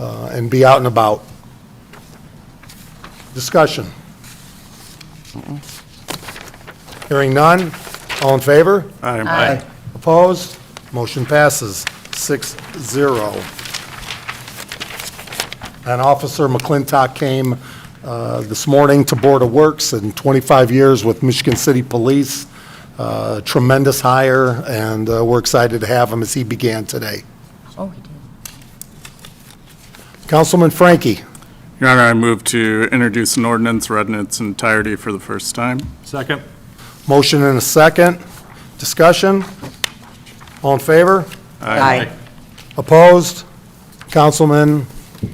and be out and about. Discussion. Hearing none. All in favor? Aye. Opposed? Motion passes 6-0. And Officer McClintock came this morning to Board of Works, and 25 years with Michigan City Police. Tremendous hire, and we're excited to have him as he began today. Oh, he did. Councilman Frankie. Your Honor, I move to introduce an ordinance read in its entirety for the first time. Second. Motion and a second. Discussion? All in favor? Aye. Opposed? Councilman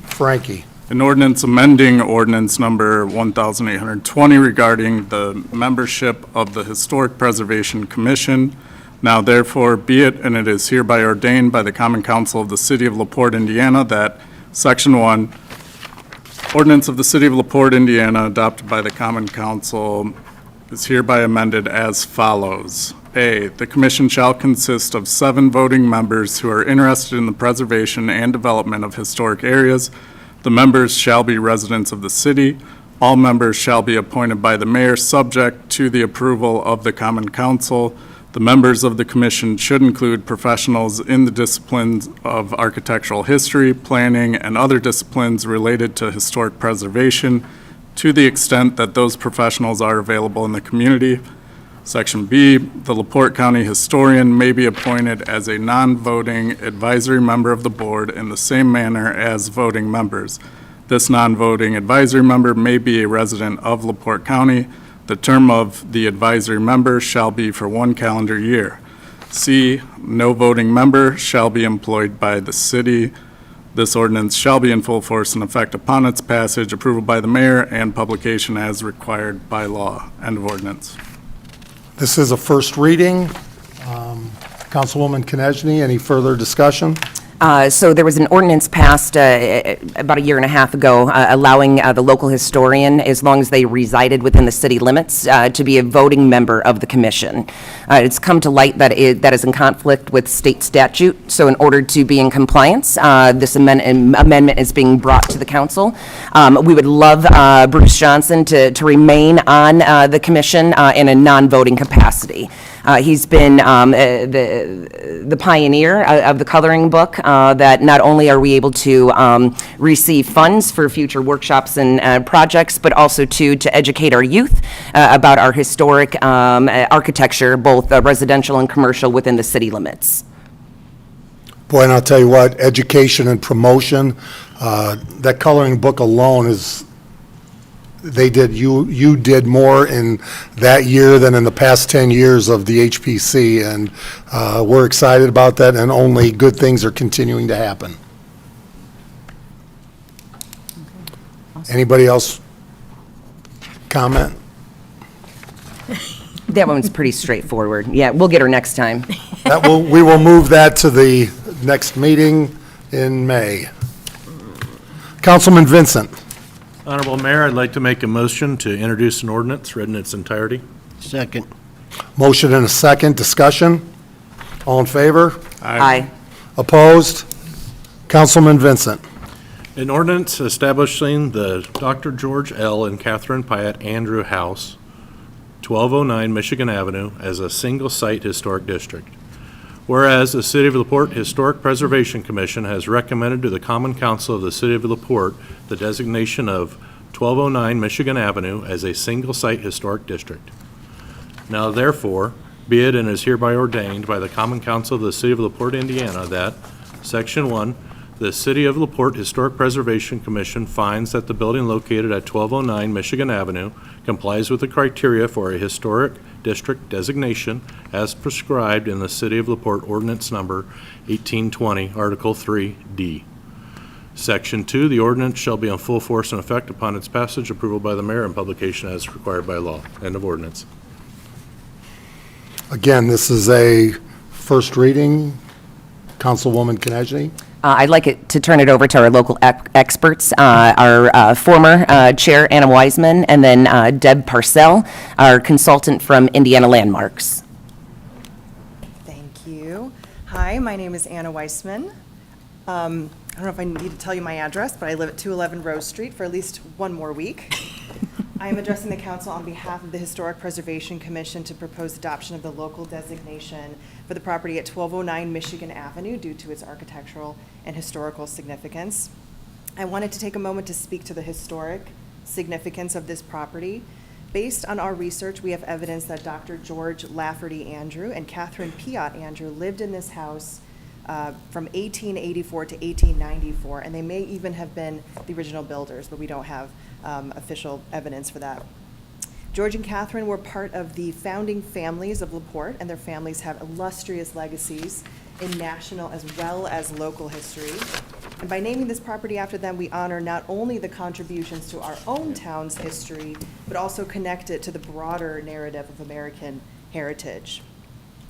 Frankie. An ordinance amending ordinance number 1,820 regarding the membership of the Historic Preservation Commission. Now therefore be it, and it is hereby ordained by the Common Council of the City of LaPorte, Indiana, that Section 1, ordinance of the City of LaPorte, Indiana, adopted by the Common Council, is hereby amended as follows. A, the commission shall consist of 7 voting members who are interested in the preservation and development of historic areas. The members shall be residents of the city. All members shall be appointed by the mayor, subject to the approval of the Common Council. The members of the commission should include professionals in the disciplines of architectural history, planning, and other disciplines related to historic preservation, to the extent that those professionals are available in the community. Section B, the LaPorte County Historian may be appointed as a non-voting advisory member of the board in the same manner as voting members. This non-voting advisory member may be a resident of LaPorte County. The term of the advisory member shall be for 1 calendar year. C, no voting member shall be employed by the city. This ordinance shall be in full force and effect upon its passage, approval by the mayor, and publication as required by law. End of ordinance. This is a first reading. Councilwoman Konechny, any further discussion? So there was an ordinance passed about a year and a half ago allowing the local historian, as long as they resided within the city limits, to be a voting member of the commission. It's come to light that that is in conflict with state statute, so in order to be in compliance, this amendment is being brought to the council. We would love Bruce Johnson to remain on the commission in a non-voting capacity. He's been the pioneer of the coloring book, that not only are we able to receive funds for future workshops and projects, but also to educate our youth about our historic architecture, both residential and commercial, within the city limits. Boy, and I'll tell you what, education and promotion, that coloring book alone is, you did more in that year than in the past 10 years of the HPC, and we're excited about that, and only good things are continuing to happen. Anybody else comment? That one's pretty straightforward. Yeah, we'll get her next time. We will move that to the next meeting in May. Councilman Vincent. Honorable Mayor, I'd like to make a motion to introduce an ordinance read in its entirety. Second. Motion and a second. Discussion? All in favor? Aye. Opposed? Councilman Vincent. An ordinance establishing the Dr. George L. and Catherine Pyatt Andrew House, 1209 Michigan Avenue, as a single-site historic district. Whereas the City of LaPorte Historic Preservation Commission has recommended to the Common Council of the City of LaPorte the designation of 1209 Michigan Avenue as a single-site historic district. Now therefore, be it and is hereby ordained by the Common Council of the City of LaPorte, Indiana, that Section 1, the City of LaPorte Historic Preservation Commission finds that the building located at 1209 Michigan Avenue complies with the criteria for a historic district designation as prescribed in the City of LaPorte Ordinance Number 1820, Article 3D. Section 2, the ordinance shall be in full force and effect upon its passage, approval by the mayor, and publication as required by law. End of ordinance. Again, this is a first reading. Councilwoman Konechny. I'd like to turn it over to our local experts, our former Chair, Anna Wiseman, and then Deb Parcell, our consultant from Indiana Landmarks. Thank you. Hi, my name is Anna Weissman. I don't know if I need to tell you my address, but I live at 211 Rose Street for at least one more week. I am addressing the council on behalf of the Historic Preservation Commission to propose adoption of the local designation for the property at 1209 Michigan Avenue due to its architectural and historical significance. I wanted to take a moment to speak to the historic significance of this property. Based on our research, we have evidence that Dr. George Lafferty Andrew and Catherine Piatt Andrew lived in this house from 1884 to 1894, and they may even have been the original builders, but we don't have official evidence for that. George and Catherine were part of the founding families of LaPorte, and their families have illustrious legacies in national as well as local history. And by naming this property after them, we honor not only the contributions to our own town's history, but also connect it to the broader narrative of American heritage.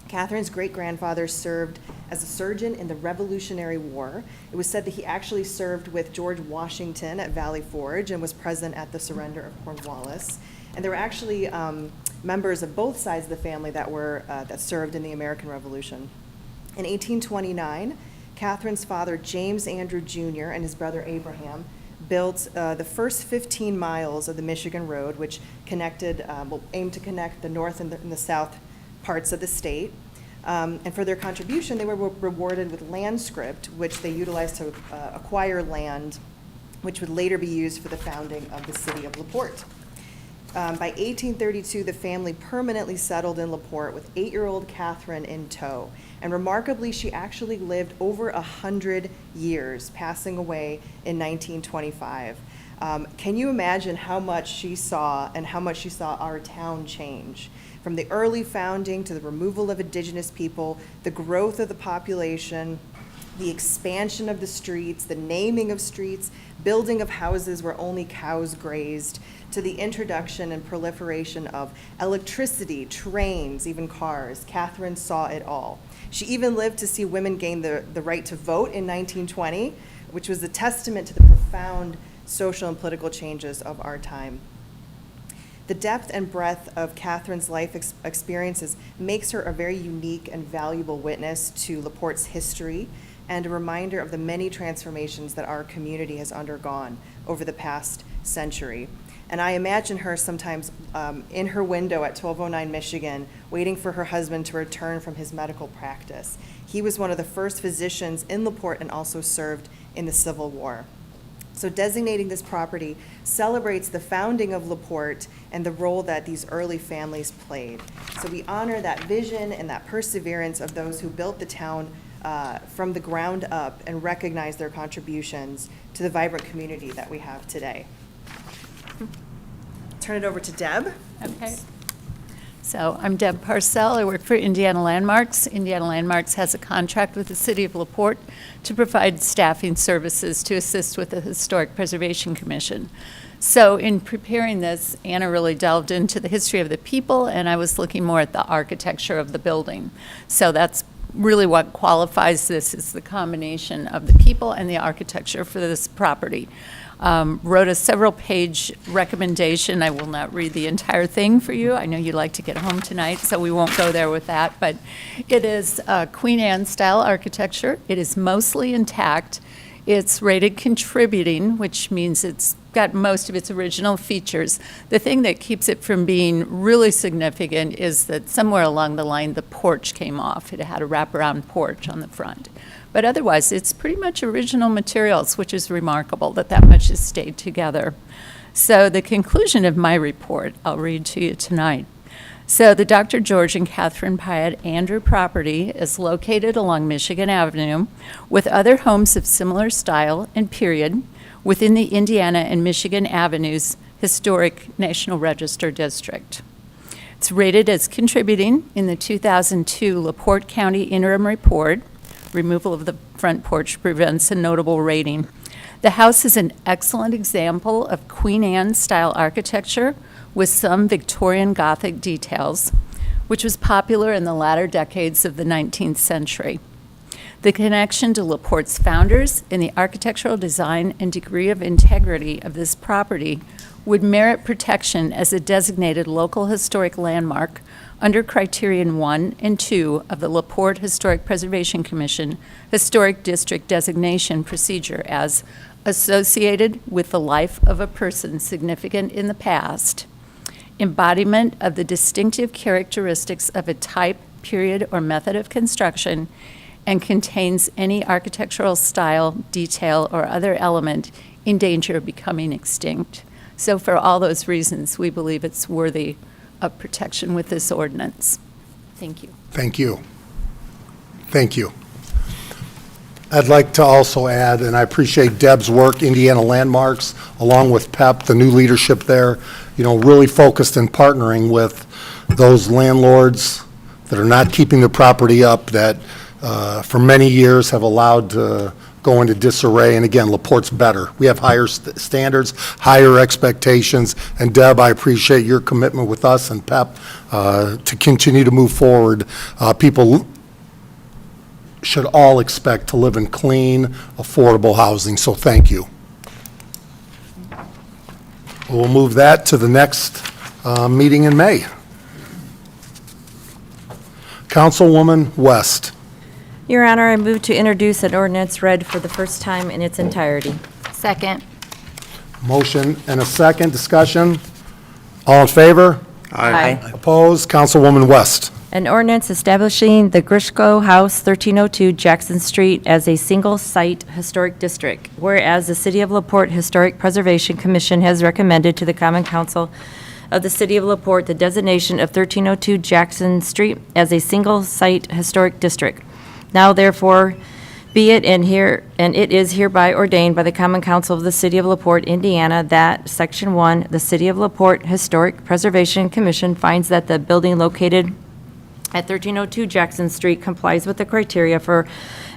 Catherine's great-grandfather served as a surgeon in the Revolutionary War. It was said that he actually served with George Washington at Valley Forge and was present at the surrender of Cornwallis. And there were actually members of both sides of the family that served in the American Revolution. In 1829, Catherine's father, James Andrew Jr., and his brother Abraham built the first 15 miles of the Michigan Road, which aimed to connect the north and the south parts of the state. And for their contribution, they were rewarded with land script, which they utilized to acquire land, which would later be used for the founding of the city of LaPorte. By 1832, the family permanently settled in LaPorte with 8-year-old Catherine in tow. And remarkably, she actually lived over 100 years, passing away in 1925. Can you imagine how much she saw and how much she saw our town change? From the early founding to the removal of indigenous people, the growth of the population, the expansion of the streets, the naming of streets, building of houses where only cows grazed, to the introduction and proliferation of electricity, trains, even cars. Catherine saw it all. She even lived to see women gain the right to vote in 1920, which was a testament to the profound social and political changes of our time. The depth and breadth of Catherine's life experiences makes her a very unique and valuable witness to LaPorte's history and a reminder of the many transformations that our community has undergone over the past century. And I imagine her sometimes in her window at 1209 Michigan, waiting for her husband to return from his medical practice. He was one of the first physicians in LaPorte and also served in the Civil War. So designating this property celebrates the founding of LaPorte and the role that these early families played. So we honor that vision and that perseverance of those who built the town from the ground up and recognize their contributions to the vibrant community that we have today. Turn it over to Deb. Okay. So I'm Deb Parcell. I work for Indiana Landmarks. Indiana Landmarks has a contract with the City of LaPorte to provide staffing services to assist with the Historic Preservation Commission. So in preparing this, Anna really delved into the history of the people, and I was looking more at the architecture of the building. So that's really what qualifies this, is the combination of the people and the architecture for this property. Wrote a several-page recommendation. I will not read the entire thing for you. I know you'd like to get home tonight, so we won't go there with that. But it is Queen Anne-style architecture. It is mostly intact. It's rated contributing, which means it's got most of its original features. The thing that keeps it from being really significant is that somewhere along the line, the porch came off. It had a wraparound porch on the front. But otherwise, it's pretty much original materials, which is remarkable that much has stayed together. So the conclusion of my report, I'll read to you tonight. So the Dr. George and Catherine Piatt Andrew property is located along Michigan Avenue with other homes of similar style and period within the Indiana and Michigan Avenues Historic National Register District. It's rated as contributing in the 2002 LaPorte County Interim Report. Removal of the front porch prevents a notable rating. The house is an excellent example of Queen Anne-style architecture with some Victorian Gothic details, which was popular in the latter decades of the 19th century. The connection to LaPorte's founders and the architectural design and degree of integrity of this property would merit protection as a designated local historic landmark under Criterion 1 and 2 of the LaPorte Historic Preservation Commission Historic District Designation Procedure as associated with the life of a person significant in the past, embodiment of the distinctive characteristics of a type, period, or method of construction, and contains any architectural style, detail, or other element in danger of becoming extinct. So for all those reasons, we believe it's worthy of protection with this ordinance. Thank you. Thank you. Thank you. I'd like to also add, and I appreciate Deb's work, Indiana Landmarks, along with PEP, the new leadership there, really focused in partnering with those landlords that are not keeping the property up, that for many years have allowed to go into disarray. And again, LaPorte's better. We have higher standards, higher expectations, and Deb, I appreciate your commitment with us and PEP to continue to move forward. People should all expect to live in clean, affordable housing, so thank you. We'll move that to the next meeting in May. Councilwoman West. Your Honor, I move to introduce an ordinance read for the first time in its entirety. Second. Motion and a second. Discussion. All in favor? Aye. Opposed? Councilwoman West. An ordinance establishing the Grishko House, 1302 Jackson Street as a single-site historic district, whereas the City of LaPorte Historic Preservation Commission has recommended to the Common Council of the City of LaPorte the designation of 1302 Jackson Street as a single-site historic district. Now therefore be it and it is hereby ordained by the Common Council of the City of LaPorte, Indiana, that Section 1, the City of LaPorte Historic Preservation Commission finds that the building located at 1302 Jackson Street complies with the criteria for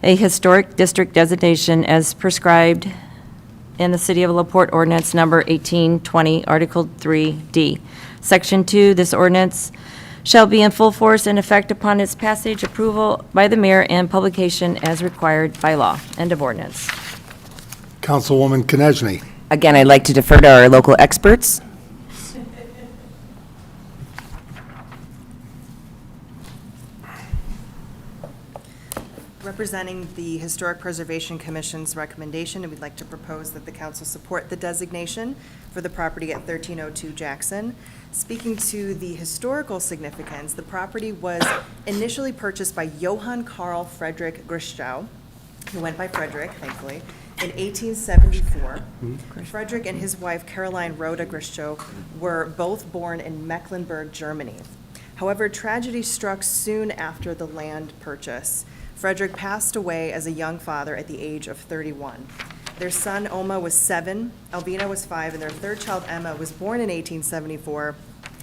a historic district designation as prescribed in the City of LaPorte Ordinance Number 1820, Article 3D. Section 2, this ordinance shall be in full force and effect upon its passage, approval by the mayor, and publication as required by law. End of ordinance. Councilwoman Konechny. Again, I'd like to defer to our local experts. Representing the Historic Preservation Commission's recommendation, and we'd like to propose that the council support the designation for the property at 1302 Jackson. Speaking to the historical significance, the property was initially purchased by Johann Carl Friedrich Grischau, who went by Frederick, thankfully, in 1874. Frederick and his wife Caroline Rhoda Grischau were both born in Mecklenburg, Germany. However, tragedy struck soon after the land purchase. Frederick passed away as a young father at the age of 31. Their son, Oma, was 7, Alvina was 5, and their third child, Emma, was born in 1874,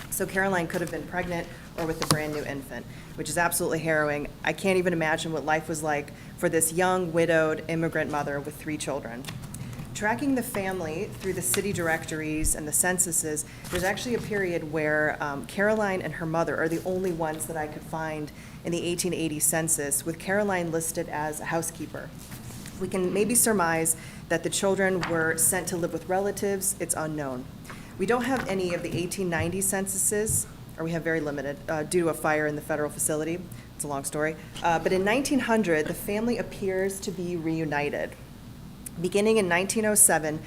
so Caroline could have been pregnant or with a brand-new infant, which is absolutely harrowing. I can't even imagine what life was like for this young, widowed immigrant mother with 3 children. Tracking the family through the city directories and the censuses, there's actually a period where Caroline and her mother are the only ones that I could find in the 1880 census, with Caroline listed as a housekeeper. We can maybe surmise that the children were sent to live with relatives. It's unknown. We don't have any of the 1890 censuses, or we have very limited, due to a fire in the federal facility. It's a long story. But in 1900, the family appears to be reunited. Beginning in 1907,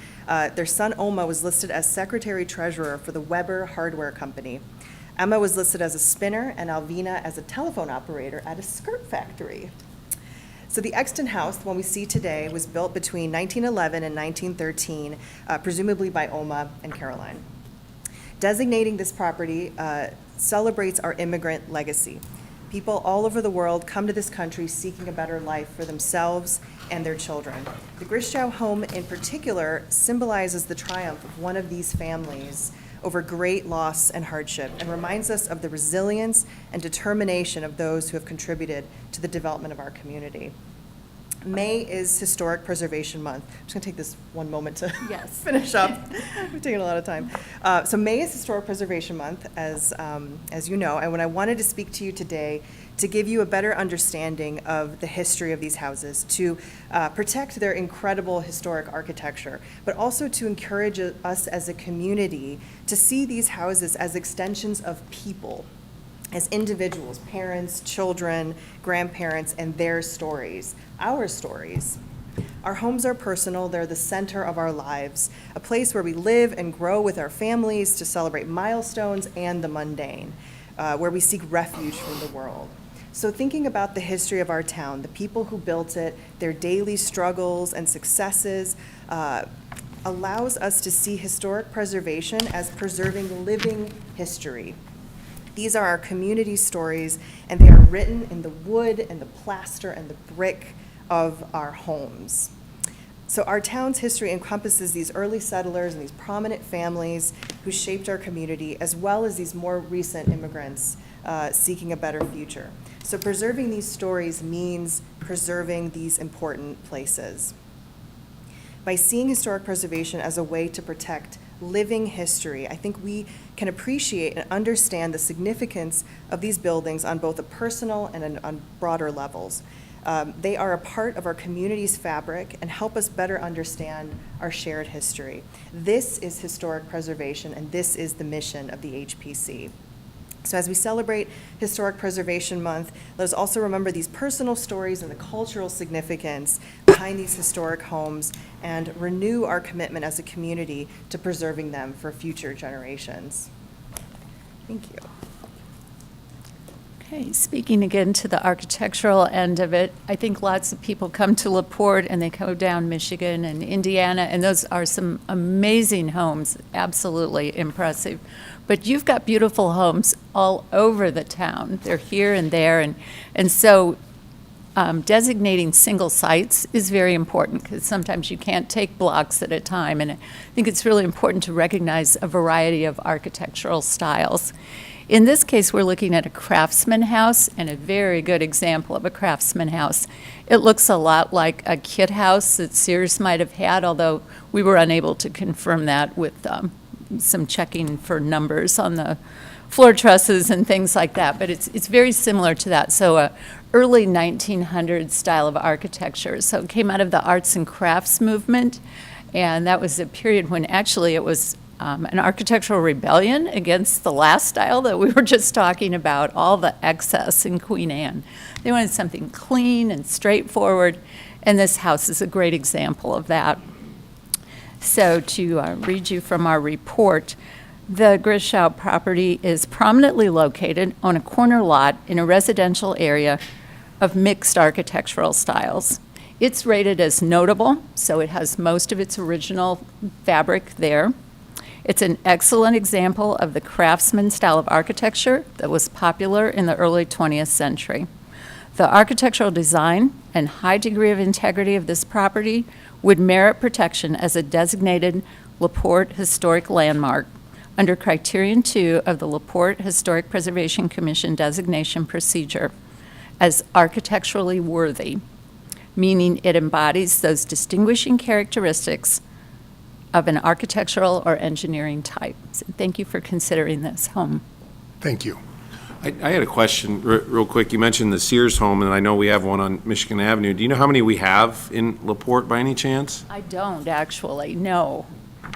their son Oma was listed as secretary-treasurer for the Weber Hardware Company. Emma was listed as a spinner, and Alvina as a telephone operator at a skirt factory. So the Exton House, the one we see today, was built between 1911 and 1913, presumably by Oma and Caroline. Designating this property celebrates our immigrant legacy. People all over the world come to this country seeking a better life for themselves and their children. The Grischau home in particular symbolizes the triumph of one of these families over great loss and hardship, and reminds us of the resilience and determination of those who have contributed to the development of our community. May is Historic Preservation Month. I'm just going to take this one moment to finish up. We've taken a lot of time. So May is Historic Preservation Month, as you know, and when I wanted to speak to you today to give you a better understanding of the history of these houses, to protect their incredible historic architecture, but also to encourage us as a community to see these houses as extensions of people, as individuals, parents, children, grandparents, and their stories, our stories. Our homes are personal, they're the center of our lives, a place where we live and grow with our families to celebrate milestones and the mundane, where we seek refuge from the world. So thinking about the history of our town, the people who built it, their daily struggles and successes, allows us to see historic preservation as preserving living history. These are our community stories, and they are written in the wood and the plaster and the brick of our homes. So our town's history encompasses these early settlers and these prominent families who shaped our community, as well as these more recent immigrants seeking a better future. So preserving these stories means preserving these important places. By seeing historic preservation as a way to protect living history, I think we can appreciate and understand the significance of these buildings on both a personal and on broader levels. They are a part of our community's fabric and help us better understand our shared history. This is historic preservation, and this is the mission of the HPC. So as we celebrate Historic Preservation Month, let us also remember these personal stories and the cultural significance behind these historic homes and renew our commitment as a community to preserving them for future generations. Thank you. Okay, speaking again to the architectural end of it, I think lots of people come to LaPorte and they go down Michigan and Indiana, and those are some amazing homes, absolutely impressive. But you've got beautiful homes all over the town. They're here and there, and so designating single sites is very important because sometimes you can't take blocks at a time, and I think it's really important to recognize a variety of architectural styles. In this case, we're looking at a craftsman house, and a very good example of a craftsman house. It looks a lot like a kit house that Sears might have had, although we were unable to confirm that with some checking for numbers on the floor trusses and things like that, but it's very similar to that. So a early 1900s style of architecture. So it came out of the arts and crafts movement, and that was a period when actually it was an architectural rebellion against the last style that we were just talking about, all the excess in Queen Anne. They wanted something clean and straightforward, and this house is a great example of that. So to read you from our report, the Grischow property is prominently located on a corner lot in a residential area of mixed architectural styles. It's rated as notable, so it has most of its original fabric there. It's an excellent example of the craftsman style of architecture that was popular in the early 20th century. The architectural design and high degree of integrity of this property would merit protection as a designated LaPorte Historic Landmark under Criterion 2 of the LaPorte Historic Preservation Commission designation procedure as architecturally worthy, meaning it embodies those distinguishing characteristics of an architectural or engineering type. So thank you for considering this home. Thank you. I had a question real quick. You mentioned the Sears home, and I know we have one on Michigan Avenue. Do you know how many we have in LaPorte by any chance? I don't actually, no.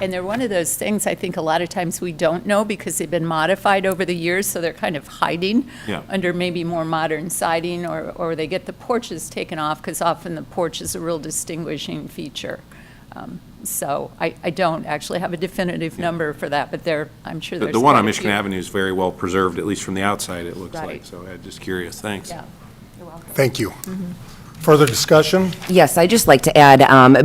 And they're one of those things I think a lot of times we don't know because they've been modified over the years, so they're kind of hiding under maybe more modern siding, or they get the porches taken off because often the porch is a real distinguishing feature. So I don't actually have a definitive number for that, but I'm sure there's The one quite on a Michigan few. Avenue is very well preserved, at least from the outside, it looks Right. like. So I'm just curious. Thanks. Yeah, you're welcome. Thank you. Further discussion? Yes, I'd just like to add,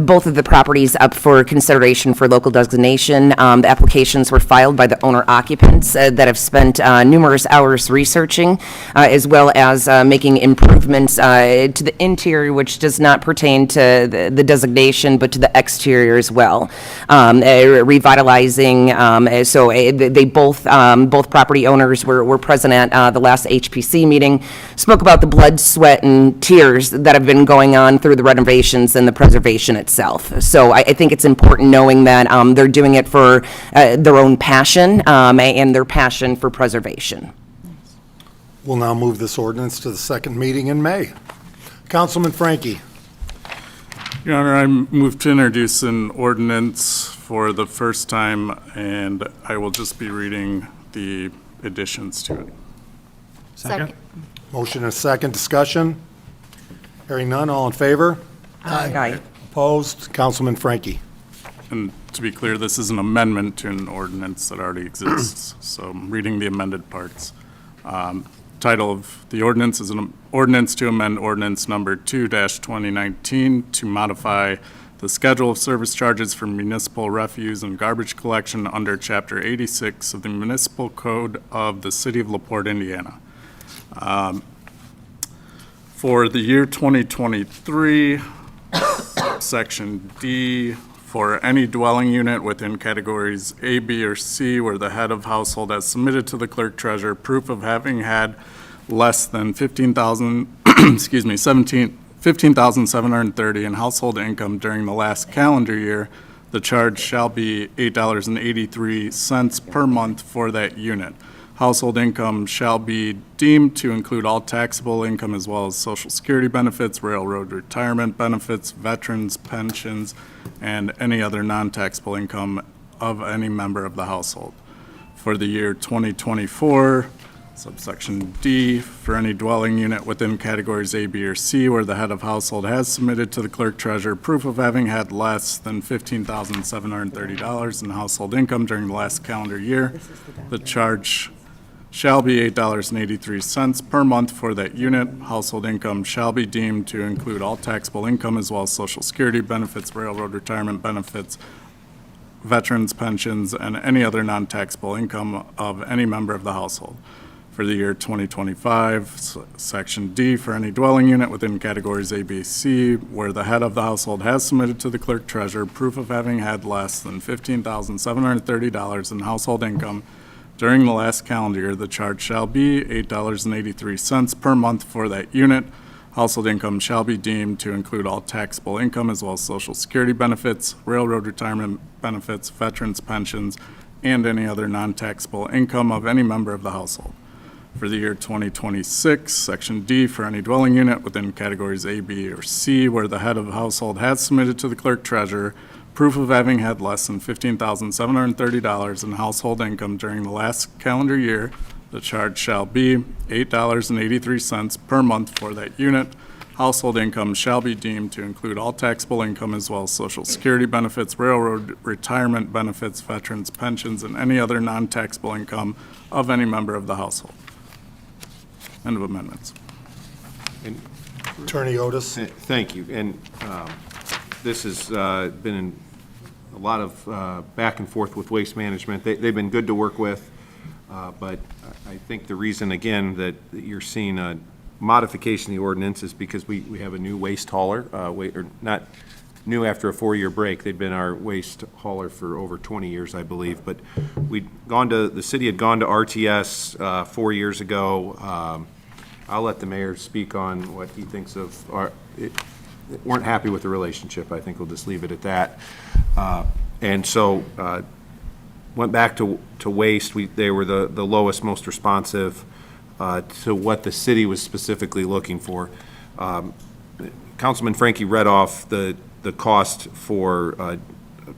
both of the properties up for consideration for local designation. The applications were filed by the owner occupants that have spent numerous hours researching, as well as making improvements to the interior, which does not pertain to the designation, but to the exterior as well. Revitalizing, so they both property owners were present at the last HPC meeting, spoke about the blood, sweat, and tears that have been going on through the renovations and the preservation itself. So I think it's important knowing that they're doing it for their own passion and their passion for preservation. We'll now move this ordinance to the second meeting in May. Councilman Frankie. Your Honor, I move to introduce an ordinance for the first time, and I will just be reading the additions to it. Second. Motion and second. Discussion? Hearing none, all in favor? Aye. Opposed? Councilman Frankie. And to be clear, this is an amendment to an ordinance that already exists, so I'm reading the amended parts. Title of the ordinance is an ordinance to amend ordinance number 2-2019 to modify the schedule of service charges for municipal refuse and garbage collection under Chapter 86 of the Municipal Code of the City of LaPorte, Indiana. For the year 2023, Section D, for any dwelling unit within categories A, B, or C where the head of household has submitted to the clerk treasurer proof of having had less than 15,000, excuse me, 15,730 in household income during the last calendar year, the charge shall be $8.83 per month for that unit. Household income shall be deemed to include all taxable income as well as Social Security benefits, railroad retirement benefits, veterans, pensions, and any other non-taxable income of any member of the household. For the year 2024, subsection D, for any dwelling unit within categories A, B, or C where the head of household has submitted to the clerk treasurer proof of having had less than $15,730 in household income during the last calendar year, the charge shall be $8.83 per month for that unit. Household income shall be deemed to include all taxable income as well as Social Security benefits, railroad retirement benefits, veterans, pensions, and any other non-taxable income of any member of the household. For the year 2025, Section D, for any dwelling unit within categories A, B, C, where the head of the household has submitted to the clerk treasurer proof of having had less than $15,730 in household income during the last calendar year, the charge shall be $8.83 per month for that unit. Household income shall be deemed to include all taxable income as well as Social Security benefits, railroad retirement benefits, veterans, pensions, and any other non-taxable income of any member of the household. For the year 2026, Section D, for any dwelling unit within categories A, B, or C, where the head of the household has submitted to the clerk treasurer proof of having had less than $15,730 in household income during the last calendar year, the charge shall be $8.83 per month for that unit. Household income shall be deemed to include all taxable income as well as Social Security benefits, railroad retirement benefits, veterans, pensions, and any other non-taxable income of any member of the household. End of amendments. Attorney Otis. Thank you. And this has been in a lot of back and forth with Waste Management. They've been good to work with, but I think the reason, again, that you're seeing a modification of the ordinance is because we have a new waste hauler, or not new after a 4-year break. They'd been our waste hauler for over 20 years, I believe. But the city had gone to RTS 4 years ago. I'll let the mayor speak on what he thinks of weren't happy with the relationship. I think we'll just leave it at that. And so went back to waste. They were the lowest, most responsive to what the city was specifically looking for. Councilman Frankie read off the cost for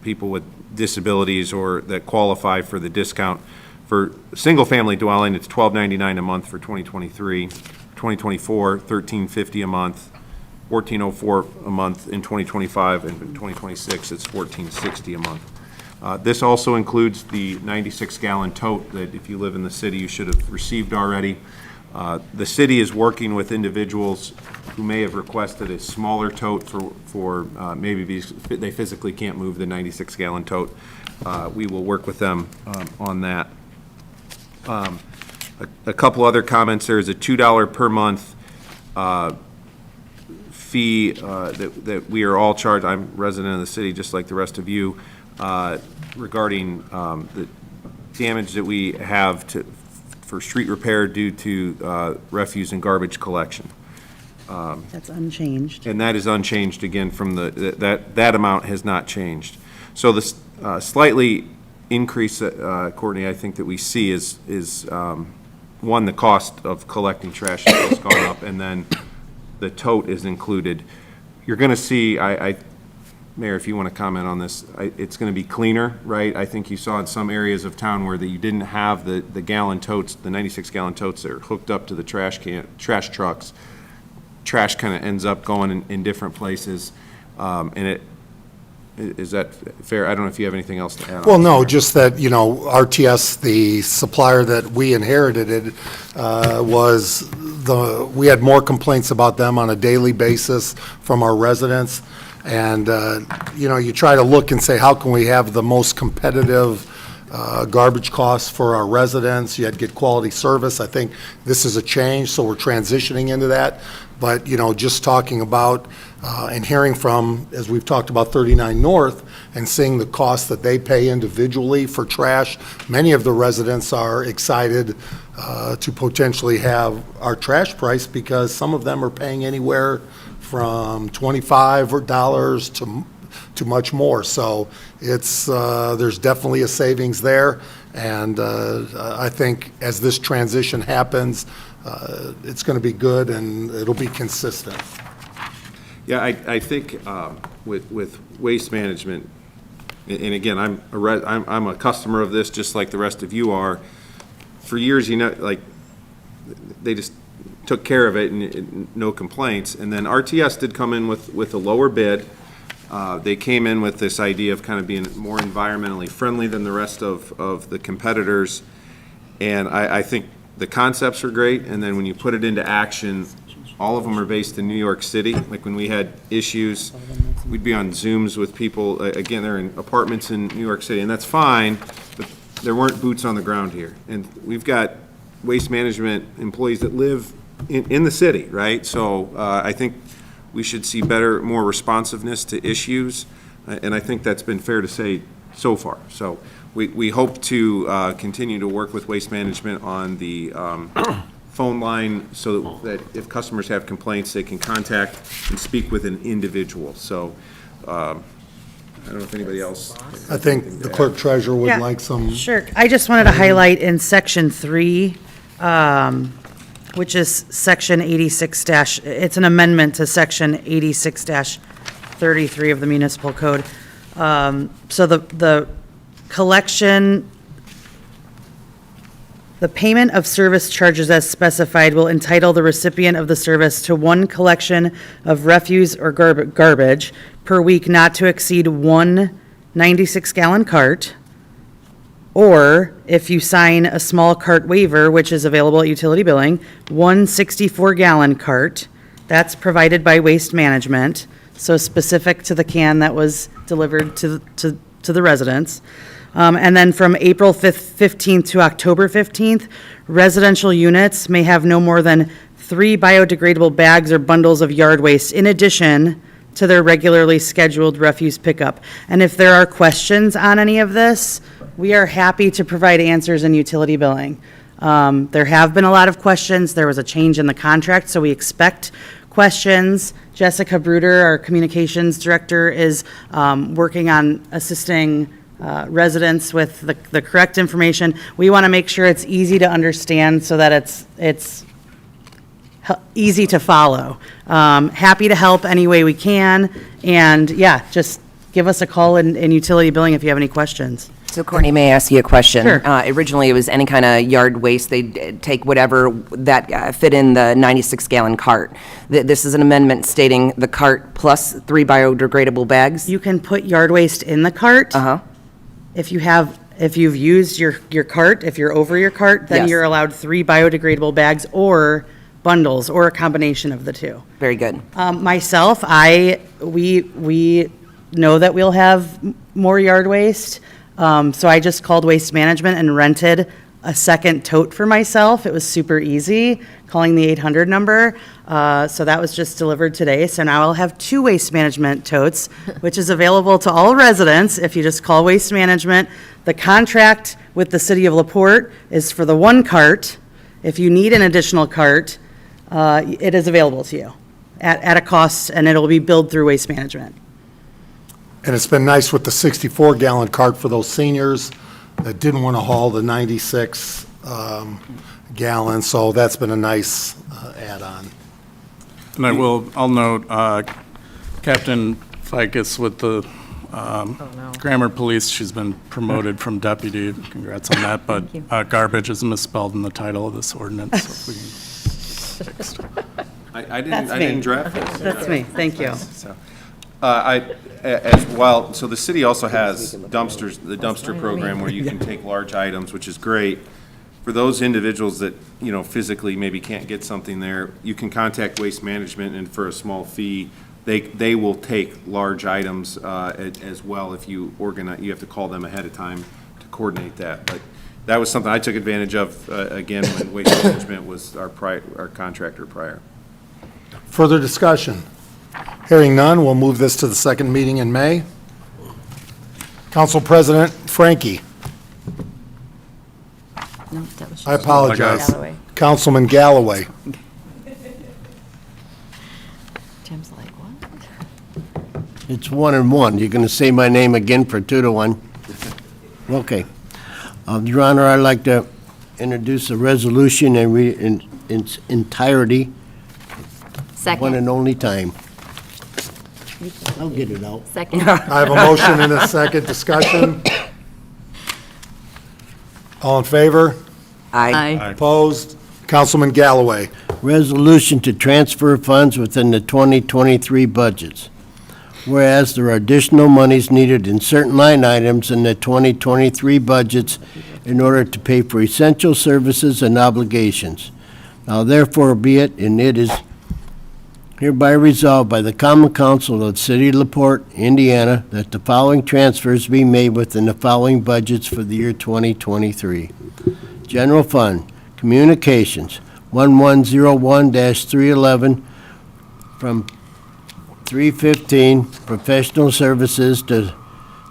people with disabilities or that qualify for the discount. For single-family dwelling, it's $12.99 a month for 2023. 2024, $13.50 a month. $14.04 a month in 2025, and in 2026, it's $14.60 a month. This also includes the 96-gallon tote that if you live in the city, you should have received already. The city is working with individuals who may have requested a smaller tote for maybe they physically can't move the 96-gallon tote. We will work with them on that. A couple other comments. There is a $2 per month fee that we are all charged. I'm a resident of the city, just like the rest of you, regarding the damage that we have for street repair due to refuse and garbage collection. That's unchanged. And that is unchanged again from that amount has not changed. So the slightly increase, Courtney, I think that we see is one, the cost of collecting trash has gone up, and then the tote is included. You're going to see, Mayor, if you want to comment on this, it's going to be cleaner, right? I think you saw in some areas of town where you didn't have the gallon totes, the 96-gallon totes that are hooked up to the trash trucks. Trash kind of ends up going in different places, and is that fair? I don't know if you have anything else to add. Well, no, just that, RTS, the supplier that we inherited we had more complaints about them on a daily basis from our residents. And, you try to look and say, how can we have the most competitive garbage costs for our residents, yet get quality service? I think this is a change, so we're transitioning into that. But, just talking about and hearing from, as we've talked about 39 North, and seeing the costs that they pay individually for trash, many of the residents are excited to potentially have our trash price, because some of them are paying anywhere from $25 to much more. So it's, there's definitely a savings there. And I think as this transition happens, it's going to be good and it'll be consistent. Yeah, I think with waste management, and again, I'm a customer of this just like the rest of you are. For years, they just took care of it and no complaints. And then RTS did come in with a lower bid. They came in with this idea of kind of being more environmentally friendly than the rest of the competitors. And I think the concepts are great, and then when you put it into action, all of them are based in New York City. Like when we had issues, we'd be on Zooms with people. Again, they're in apartments in New York City, and that's fine, but there weren't boots on the ground here. And we've got waste management employees that live in the city, right? So I think we should see more responsiveness to issues, and I think that's been fair to say so far. So we hope to continue to work with waste management on the phone line, so that if customers have complaints, they can contact and speak with an individual. So I don't know if anybody else. I think the clerk treasurer would like some. Sure. I just wanted to highlight in section 3, which is section 86 it's an amendment to section 86-33 of the municipal code. So the collection, the payment of service charges as specified will entitle the recipient of the service to one collection of refuse or garbage per week not to exceed one 96-gallon cart, or if you sign a small cart waiver, which is available at utility billing, one 64-gallon cart. That's provided by Waste Management, so specific to the can that was delivered to the residents. And then from April 15th to October 15th, residential units may have no more than 3 biodegradable bags or bundles of yard waste in addition to their regularly scheduled refuse pickup. And if there are questions on any of this, we are happy to provide answers in utility billing. There have been a lot of questions. There was a change in the contract, so we expect questions. Jessica Bruder, our communications director, is working on assisting residents with the correct information. We want to make sure it's easy to understand so that it's easy to follow. Happy to help any way we can, and yeah, just give us a call in utility billing if you have any questions. So Courtney, may I ask you a question? Sure. Originally, it was any kind of yard waste. They'd take whatever that fit in the 96-gallon cart. This is an amendment stating the cart plus 3 biodegradable bags? You can put yard waste in the cart. Uh-huh. If you've used your cart, if you're over your cart, then Yes. you're allowed 3 biodegradable bags or bundles, or a combination of the two. Very good. Myself, we know that we'll have more yard waste, so I just called Waste Management and rented a second tote for myself. It was super easy, calling the 800 number. So that was just delivered today. So now I'll have 2 Waste Management totes, which is available to all residents if you just call Waste Management. The contract with the city of LaPorte is for the 1 cart. If you need an additional cart, it is available to you at a cost, and it'll be billed through Waste Management. And it's been nice with the 64-gallon cart for those seniors that didn't want to haul the 96 gallons, so that's been a nice add-on. And I'll note, Captain Ficus with the Grammar Police, she's been promoted from deputy. Congrats on that, but garbage is misspelled in the title of this ordinance. So if we can fix it. I That's me. didn't draft this. That's me, thank you. So, so the city also has dumpsters, the dumpster program where you can take large items, which is great. For those individuals that, physically maybe can't get something there, you can contact Waste Management, and for a small fee, they will take large items as well if you organize, you have to call them ahead of time to coordinate that. But that was something I took advantage of, again, when Waste Management was our contractor prior. Further discussion? Hearing none, we'll move this to the second meeting in May. Council President Frankie. No, that was I just apologize. Galloway. Councilman Galloway. Tim's like, what? It's 1 and 1. You're going to say my name again for 2 to 1? Okay. Your Honor, I'd like to introduce a resolution and read it in its entirety, one Second. and only time. I'll get it out. Second. I have a motion and a second. Discussion? All in favor? Aye. Opposed? Councilman Galloway. Resolution to transfer funds within the 2023 budgets. Whereas there are additional monies needed in certain line items in the 2023 budgets in order to pay for essential services and obligations. Now therefore be it, and it is hereby resolved by the Common Council of the City of LaPorte, Indiana, that the following transfers be made within the following budgets for the year 2023. General Fund, Communications, 1101-311 from 315 Professional Services to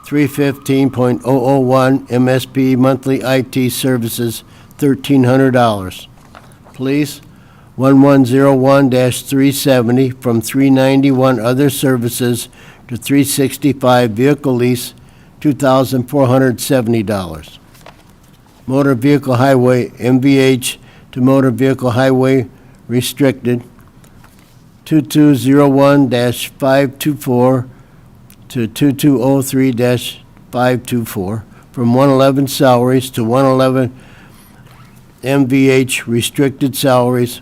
315.001 MSP Monthly IT Services, $1,300. Police, 1101-370 from 391 Other Services to 365 Vehicle Lease, $2,470. Motor Vehicle Highway, MVH to Motor Vehicle Highway Restricted, 2201-524 to 2203-524, from 111 salaries to 111 MVH restricted salaries,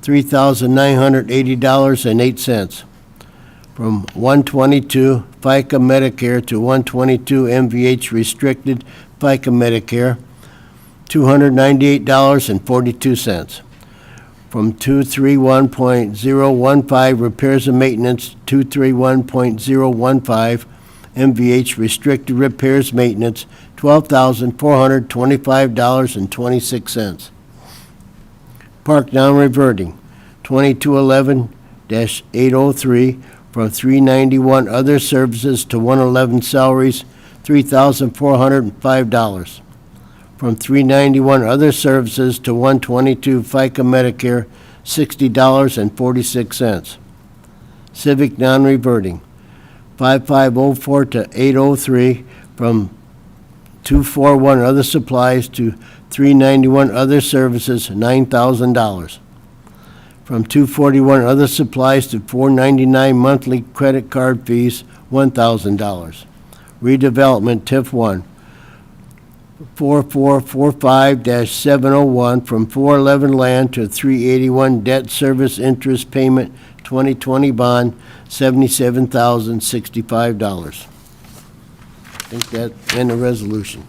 $3,980.08. From 122 FICA Medicare to 122 MVH restricted FICA Medicare, $298.42. From 231.015 repairs and maintenance, 231.015 MVH restricted repairs maintenance, $12,425.26. Park non-reverting, 2211-803 from 391 other services to 111 salaries, $3,405. From 391 other services to 122 FICA Medicare, $60.46. Civic non-reverting, 5504 to 803 from 241 other supplies to 391 other services, $9,000. From 241 other supplies to 499 monthly credit card fees, $1,000. Redevelopment TIF 1, 4445-701 from 411 land to 381 debt service interest payment 2020 bond, $77,065. I think that's in the resolution.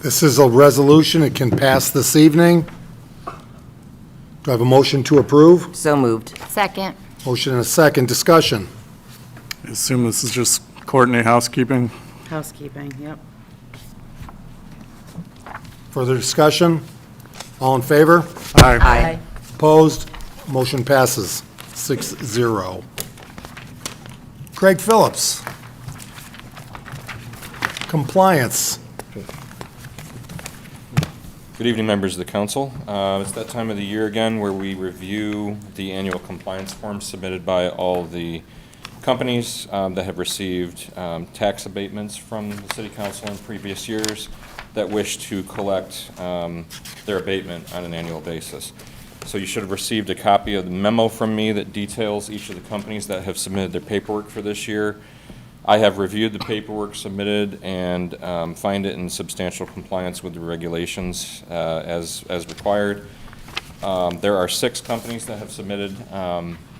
This is a resolution. It can pass this evening. Do I have a motion to approve? So moved. Second. Motion and a second. Discussion? I assume this is just coordinate housekeeping. Housekeeping, yep. Further discussion? All in favor? Aye. Opposed? Motion passes 6-0. Craig Phillips. Compliance. Good evening, members of the council. It's that time of the year again where we review the annual compliance forms submitted by all the companies that have received tax abatements from the city council in previous years that wish to collect their abatement on an annual basis. So you should have received a copy of the memo from me that details each of the companies that have submitted their paperwork for this year. I have reviewed the paperwork submitted and find it in substantial compliance with the regulations as required. There are 6 companies that have submitted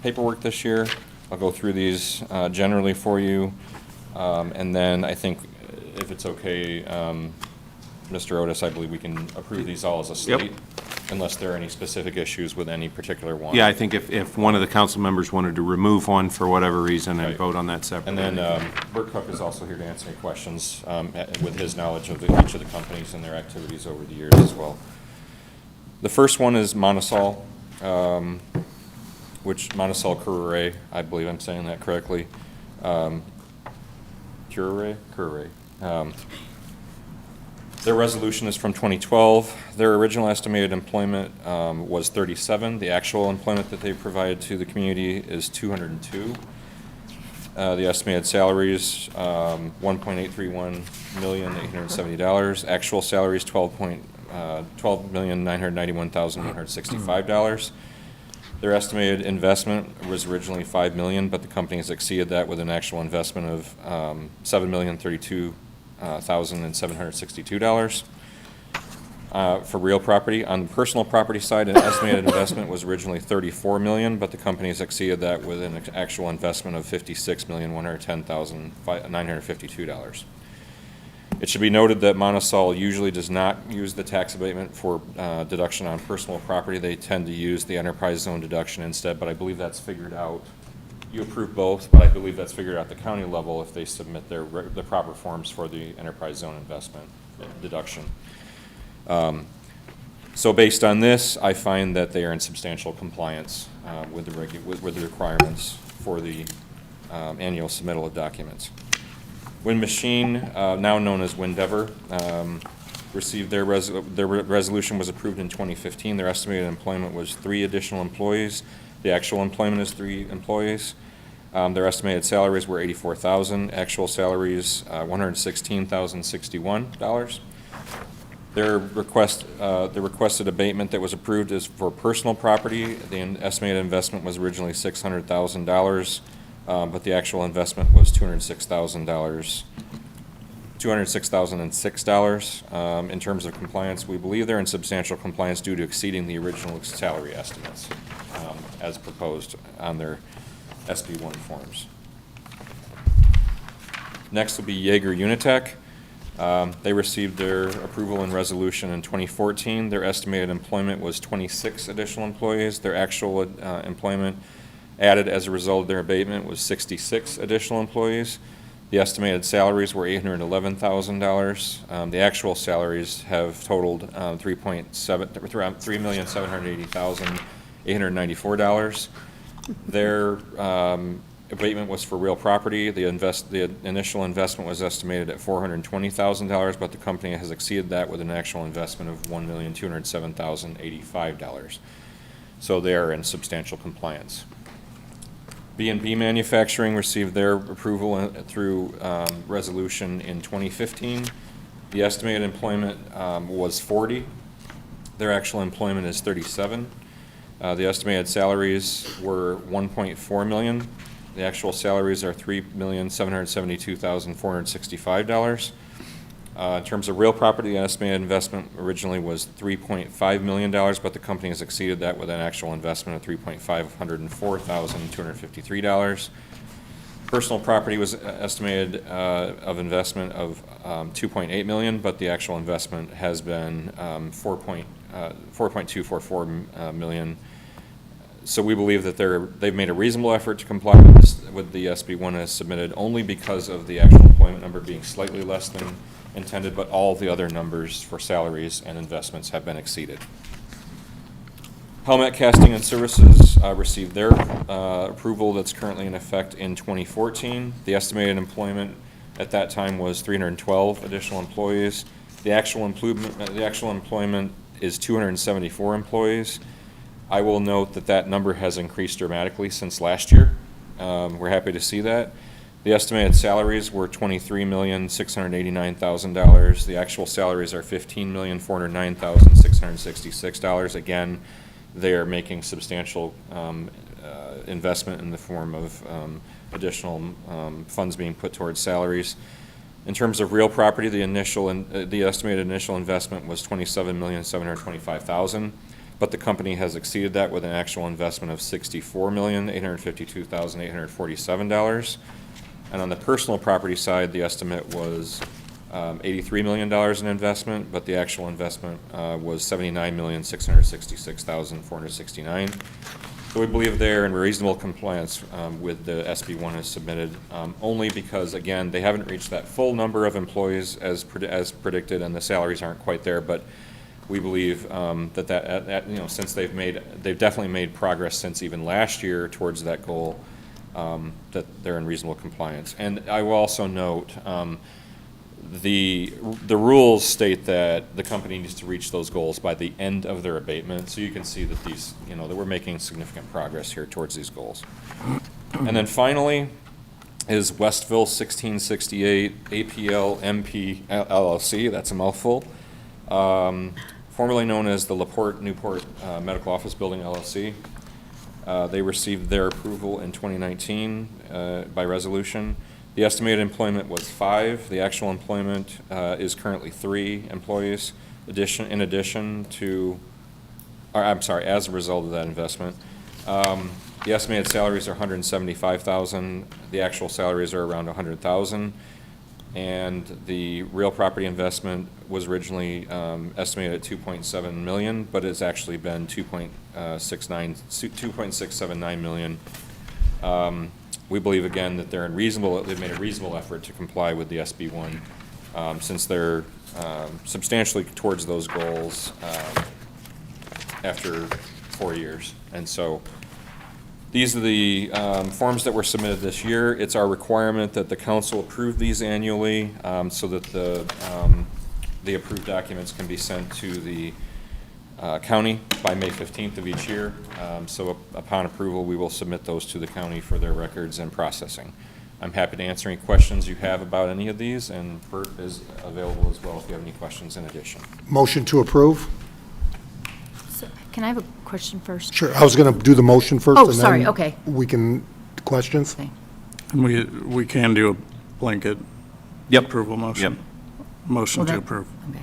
paperwork this year. I'll go through these generally for you, and then I think if it's okay, Mr. Otis, I believe we can approve these all as a slate. unless there are any specific issues with any particular one. Yeah, I think if one of the council members wanted to remove one for whatever reason and Right. vote on that separately. And then Bert Cook is also here to answer any questions with his knowledge of each of the companies and their activities over the years as well. The first one is Monosol, which Monosol Curare, I believe I'm saying that correctly. Curare? Their resolution is from 2012. Their original estimated employment was 37. The actual employment that they provided to the community is 202. The estimated salaries, $1.831,870. Actual salaries, $12,991,865. Their estimated investment was originally $5 million, but the company has exceeded that with an actual investment of $7,032,762. For real property, on the personal property side, an estimated investment was originally $34 million, but the company has exceeded that with an actual investment of $56,110,952. It should be noted that Monosol usually does not use the tax abatement for deduction on personal property. They tend to use the enterprise zone deduction instead, but I believe that's figured out. You approve both, but I believe that's figured out at the county level if they submit the proper forms for the enterprise zone investment deduction. So based on this, I find that they are in substantial compliance with the requirements for the annual submittal of documents. Wind Machine, now known as Windever, received their resolution was approved in 2015. Their estimated employment was 3 additional employees. The actual employment is 3 employees. Their estimated salaries were $84,000. Actual salaries, $116,061. The requested abatement that was approved is for personal property. The estimated investment was originally $600,000. But the actual investment was $206,006. In terms of compliance, we believe they're in substantial compliance due to exceeding the original salary estimates as proposed on their SB1 forms. Next will be Jaeger Unitech. They received their approval and resolution in 2014. Their estimated employment was 26 additional employees. Their actual employment added as a result of their abatement was 66 additional employees. The estimated salaries were $811,000. The actual salaries have totaled $3,780,894. Their abatement was for real property. The initial investment was estimated at $420,000, but the company has exceeded that with an actual investment of $1,207,085. So they are in substantial compliance. B&B Manufacturing received their approval through resolution in 2015. The estimated employment was 40. Their actual employment is 37. The estimated salaries were $1.4 million. The actual salaries are $3,772,465. In terms of real property, the estimated investment originally was $3.5 million, but the company has exceeded that with an actual investment of $3,504,253. Personal property was estimated of investment of $2.8 million, but the actual investment has been $4.244 million. So we believe that they've made a reasonable effort to comply with the SB1 as submitted, only because of the actual employment number being slightly less than intended, but all the other numbers for salaries and investments have been exceeded. Helmet Casting and Services received their approval that's currently in effect in 2014. The estimated employment at that time was 312 additional employees. The actual employment is 274 employees. I will note that that number has increased dramatically since last year. We're happy to see that. The estimated salaries were $23,689,000. The actual salaries are $15,409,666. Again, they are making substantial investment in the form of additional funds being put towards salaries. In terms of real property, the estimated initial investment was $27,725,000, but the company has exceeded that with an actual investment of $64,852,847. And on the personal property side, the estimate was $83 million in investment, but the actual investment was $79,666,469. So we believe they're in reasonable compliance with the SB1 as submitted, only because, again, they haven't reached that full number of employees as predicted, and the salaries aren't quite there. But we believe that since they've definitely made progress since even last year towards that goal, that they're in reasonable compliance. And I will also note, the rules state that the company needs to reach those goals by the end of their abatement. So you can see that that we're making significant progress here towards these goals. And then finally is Westville 1668 APL MP LLC. That's a mouthful. Formerly known as the LaPorte Newport Medical Office Building LLC. They received their approval in 2019 by resolution. The estimated employment was 5. The actual employment is currently 3 employees. As a result of that investment. The estimated salaries are $175,000. The actual salaries are around $100,000. And the real property investment was originally estimated at $2.7 million, but it's actually been $2.679 million. We believe, again, that they've made a reasonable effort to comply with the SB1 since they're substantially towards those goals after 4 years. And so these are the forms that were submitted this year. It's our requirement that the council approve these annually so that the approved documents can be sent to the county by May 15th of each year. So upon approval, we will submit those to the county for their records and processing. I'm happy to answer any questions you have about any of these, and Bert is available as well if you have any questions in addition. Motion to approve? Can I have a question first? Sure, I was going to do the motion first. Oh, and sorry, then okay. We can, questions? Okay. And we can do a blanket approval motion. Motion to approve. Okay.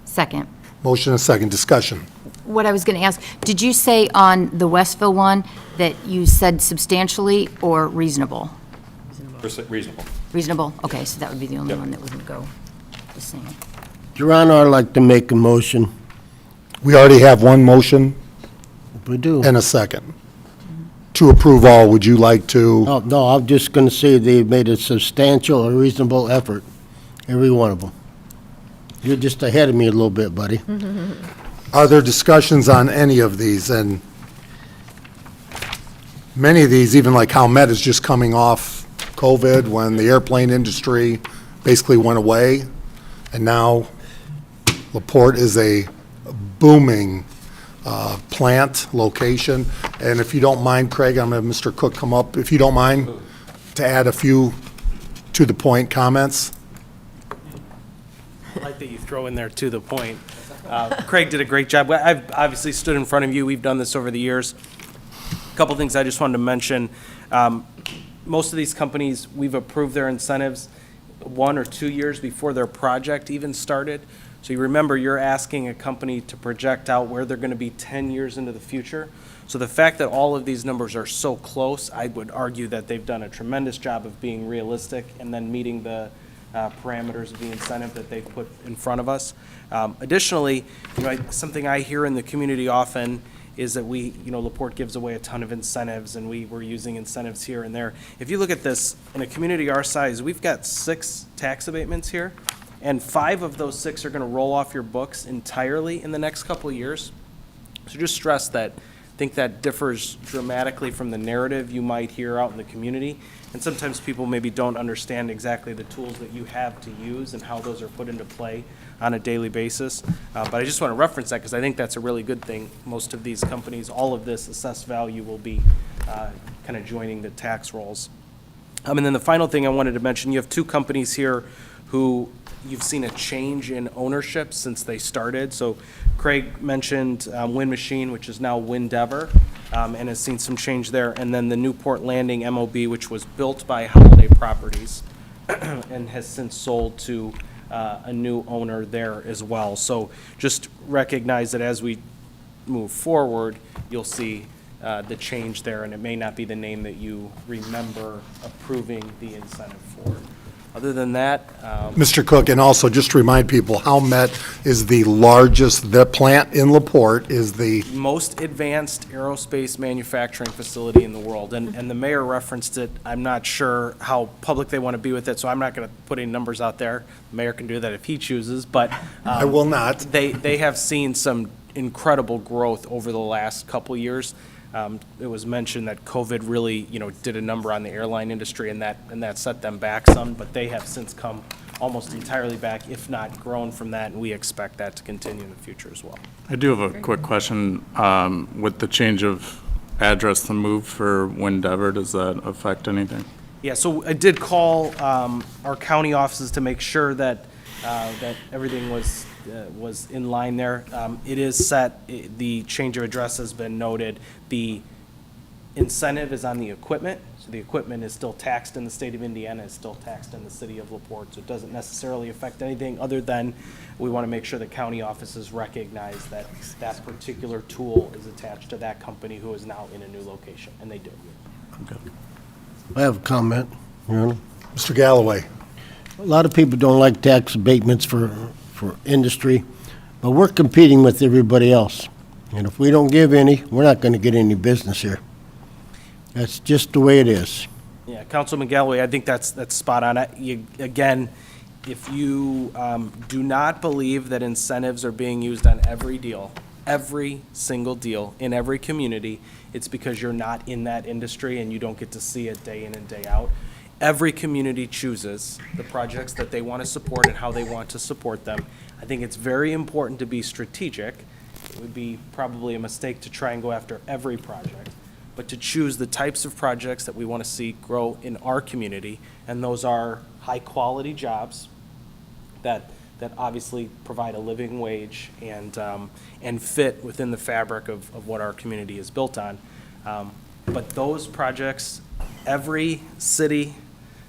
Second. Motion and second, discussion. What I was going to ask, did you say on the Westville one that you said substantially or reasonable? Reasonable. Reasonable? Okay, so that would be the only one that wouldn't go the same. Your Honor, I'd like to make a motion. We already have one motion We do. and a second. To approve all, would you like to? Oh, no, I'm just going to say they made a substantial or reasonable effort, every one of them. You're just ahead of me a little bit, buddy. Are there discussions on any of these? And many of these, even like Howmet is just coming off COVID when the airplane industry basically went away. And now LaPorte is a booming plant location. And if you don't mind, Craig, I'm going to have Mr. Cook come up, if you don't mind, to add a few to-the-point comments. I like that you throw in there to the point. Craig did a great job. I've obviously stood in front of you. We've done this over the years. A couple things I just wanted to mention. Most of these companies, we've approved their incentives 1 or 2 years before their project even started. So you remember, you're asking a company to project out where they're going to be 10 years into the future. So the fact that all of these numbers are so close, I would argue that they've done a tremendous job of being realistic and then meeting the parameters of the incentive that they've put in front of us. Additionally, something I hear in the community often is that LaPorte gives away a ton of incentives, and we're using incentives here and there. If you look at this, in a community our size, we've got 6 tax abatements here, and 5 of those 6 are going to roll off your books entirely in the next couple of years. So just stress that. I think that differs dramatically from the narrative you might hear out in the community. And sometimes people maybe don't understand exactly the tools that you have to use and how those are put into play on a daily basis. But I just want to reference that because I think that's a really good thing. Most of these companies, all of this assessed value will be kind of joining the tax rolls. And then the final thing I wanted to mention, you have 2 companies here who you've seen a change in ownership since they started. So Craig mentioned Wind Machine, which is now Windever, and has seen some change there. And then the Newport Landing MOB, which was built by Holiday Properties and has since sold to a new owner there as well. So just recognize that as we move forward, you'll see the change there, and it may not be the name that you remember approving the incentive for. Other than that, Mr. Cook, and also just to remind people, Howmet is the largest, the plant in LaPorte is the, most advanced aerospace manufacturing facility in the world, and the mayor referenced it. I'm not sure how public they want to be with it, so I'm not going to put any numbers out there. The mayor can do that if he chooses, but. I will not. They have seen some incredible growth over the last couple years. It was mentioned that COVID really, did a number on the airline industry, and that set them back some, but they have since come almost entirely back, if not grown from that, and we expect that to continue in the future as well. I do have a quick question. With the change of address, the move for Windever, does that affect anything? Yeah, so I did call our county offices to make sure that everything was in line there. It is set, the change of address has been noted. The incentive is on the equipment, so the equipment is still taxed in the state of Indiana, is still taxed in the city of LaPorte, so it doesn't necessarily affect anything other than we want to make sure the county offices recognize that that particular tool is attached to that company who is now in a new location, and they do. I have a comment, Your Honor. Mr. Galloway. A lot of people don't like tax abatements for industry, but we're competing with everybody else. And if we don't give any, we're not going to get any business here. That's just the way it is. Yeah, Councilman Galloway, I think that's spot on. Again, if you do not believe that incentives are being used on every deal, every single deal in every community, it's because you're not in that industry and you don't get to see it day in and day out. Every community chooses the projects that they want to support and how they want to support them. I think it's very important to be strategic. It would be probably a mistake to try and go after every project, but to choose the types of projects that we want to see grow in our community, and those are high-quality jobs that obviously provide a living wage and fit within the fabric of what our community is built on. But those projects, every city,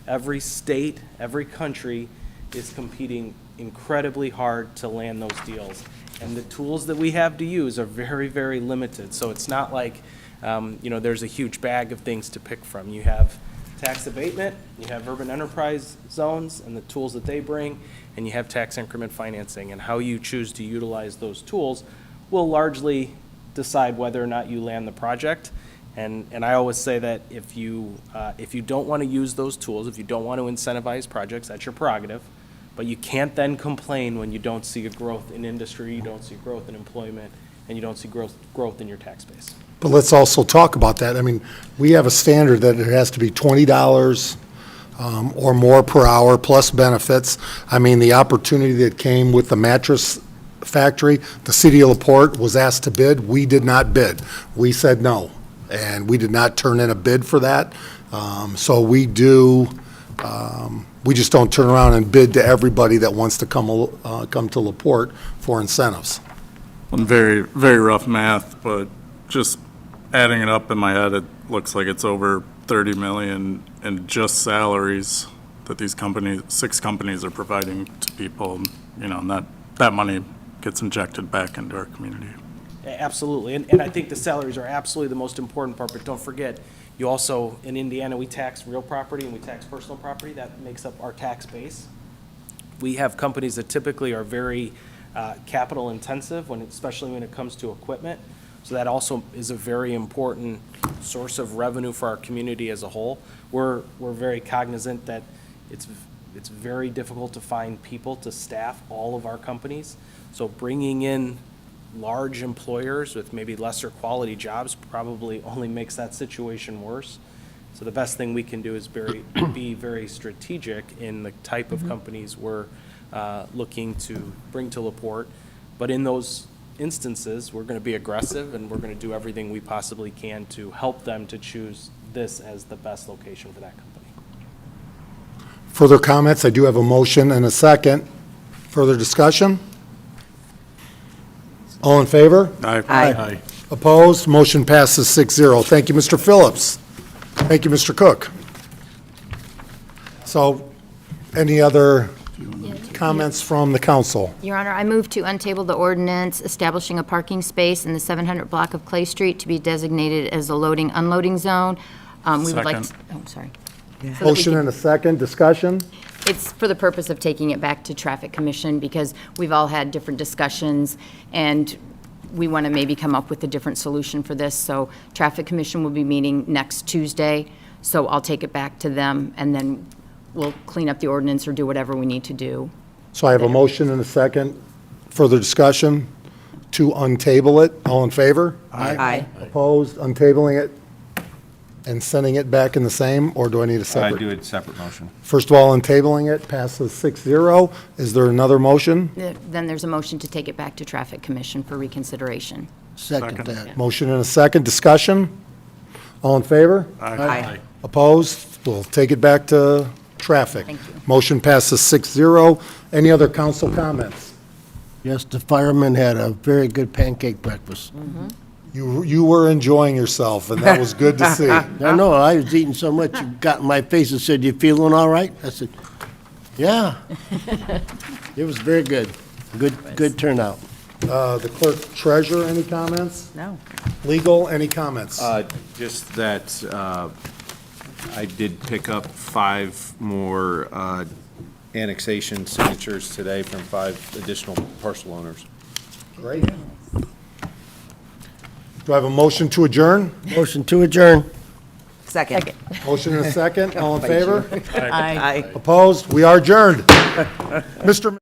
every state, every country is competing incredibly hard to land those deals. And the tools that we have to use are very, very limited. So it's not like, there's a huge bag of things to pick from. You have tax abatement, you have urban enterprise zones and the tools that they bring, and you have tax increment financing. And how you choose to utilize those tools will largely decide whether or not you land the project. And I always say that if you don't want to use those tools, if you don't want to incentivize projects, that's your prerogative. But you can't then complain when you don't see a growth in industry, you don't see growth in employment, and you don't see growth in your tax base. But let's also talk about that. I mean, we have a standard that it has to be $20 or more per hour plus benefits. I mean, the opportunity that came with the mattress factory, the city of LaPorte was asked to bid. We did not bid. We said no, and we did not turn in a bid for that. So we do. We just don't turn around and bid to everybody that wants to come to LaPorte for incentives. Very, very rough math, but just adding it up in my head, it looks like it's over 30 million in just salaries that these companies, 6 companies are providing to people, and that money gets injected back into our community. Absolutely, and I think the salaries are absolutely the most important part, but don't forget, you also, in Indiana, we tax real property and we tax personal property. That makes up our tax base. We have companies that typically are very capital intensive, especially when it comes to equipment. So that also is a very important source of revenue for our community as a whole. We're very cognizant that it's very difficult to find people to staff all of our companies. So bringing in large employers with maybe lesser quality jobs probably only makes that situation worse. So the best thing we can do is be very strategic in the type of companies we're looking to bring to LaPorte. But in those instances, we're going to be aggressive and we're going to do everything we possibly can to help them to choose this as the best location for that company. Further comments? I do have a motion and a second. Further discussion? All in favor? Aye. Aye. Opposed? Motion passes 6-0. Thank you, Mr. Phillips. Thank you, Mr. Cook. So, any other comments from the council? Your Honor, I move to untable the ordinance establishing a parking space in the 700 block of Clay Street to be designated as a loading-unloading zone. We would like Second. to, sorry. so that we Motion can- and a second, discussion? It's for the purpose of taking it back to Traffic Commission, because we've all had different discussions, and we want to maybe come up with a different solution for this. So Traffic Commission will be meeting next Tuesday, so I'll take it back to them, and then we'll clean up the ordinance or do whatever we need to do. So I have a motion and a second. Further discussion to untable it. All in favor? Aye. Opposed, untabling it and sending it back in the same, or do I need a I separate? do a separate motion. First of all, untabling it passes 6-0. Is there another motion? Then there's a motion to take it back to Traffic Commission for reconsideration. Second that. Motion and a second, discussion? All in favor? Aye. Opposed? We'll take it back to traffic. Thank you. Motion passes 6-0. Any other council comments? Yes, the firemen had a very good pancake breakfast. You were enjoying yourself, and that was good to see. I know, I was eating so much, you got in my face and said, "You feeling all right?" I said, "Yeah." It was very good. Good turnout. The clerk treasurer, any comments? No. Legal, any comments? Just that I did pick up 5 more annexation signatures today from 5 additional parcel owners. Great. Do I have a motion to adjourn? Motion to adjourn. Second. Motion and a second. All in favor? Aye. Opposed? We are adjourned. Mr.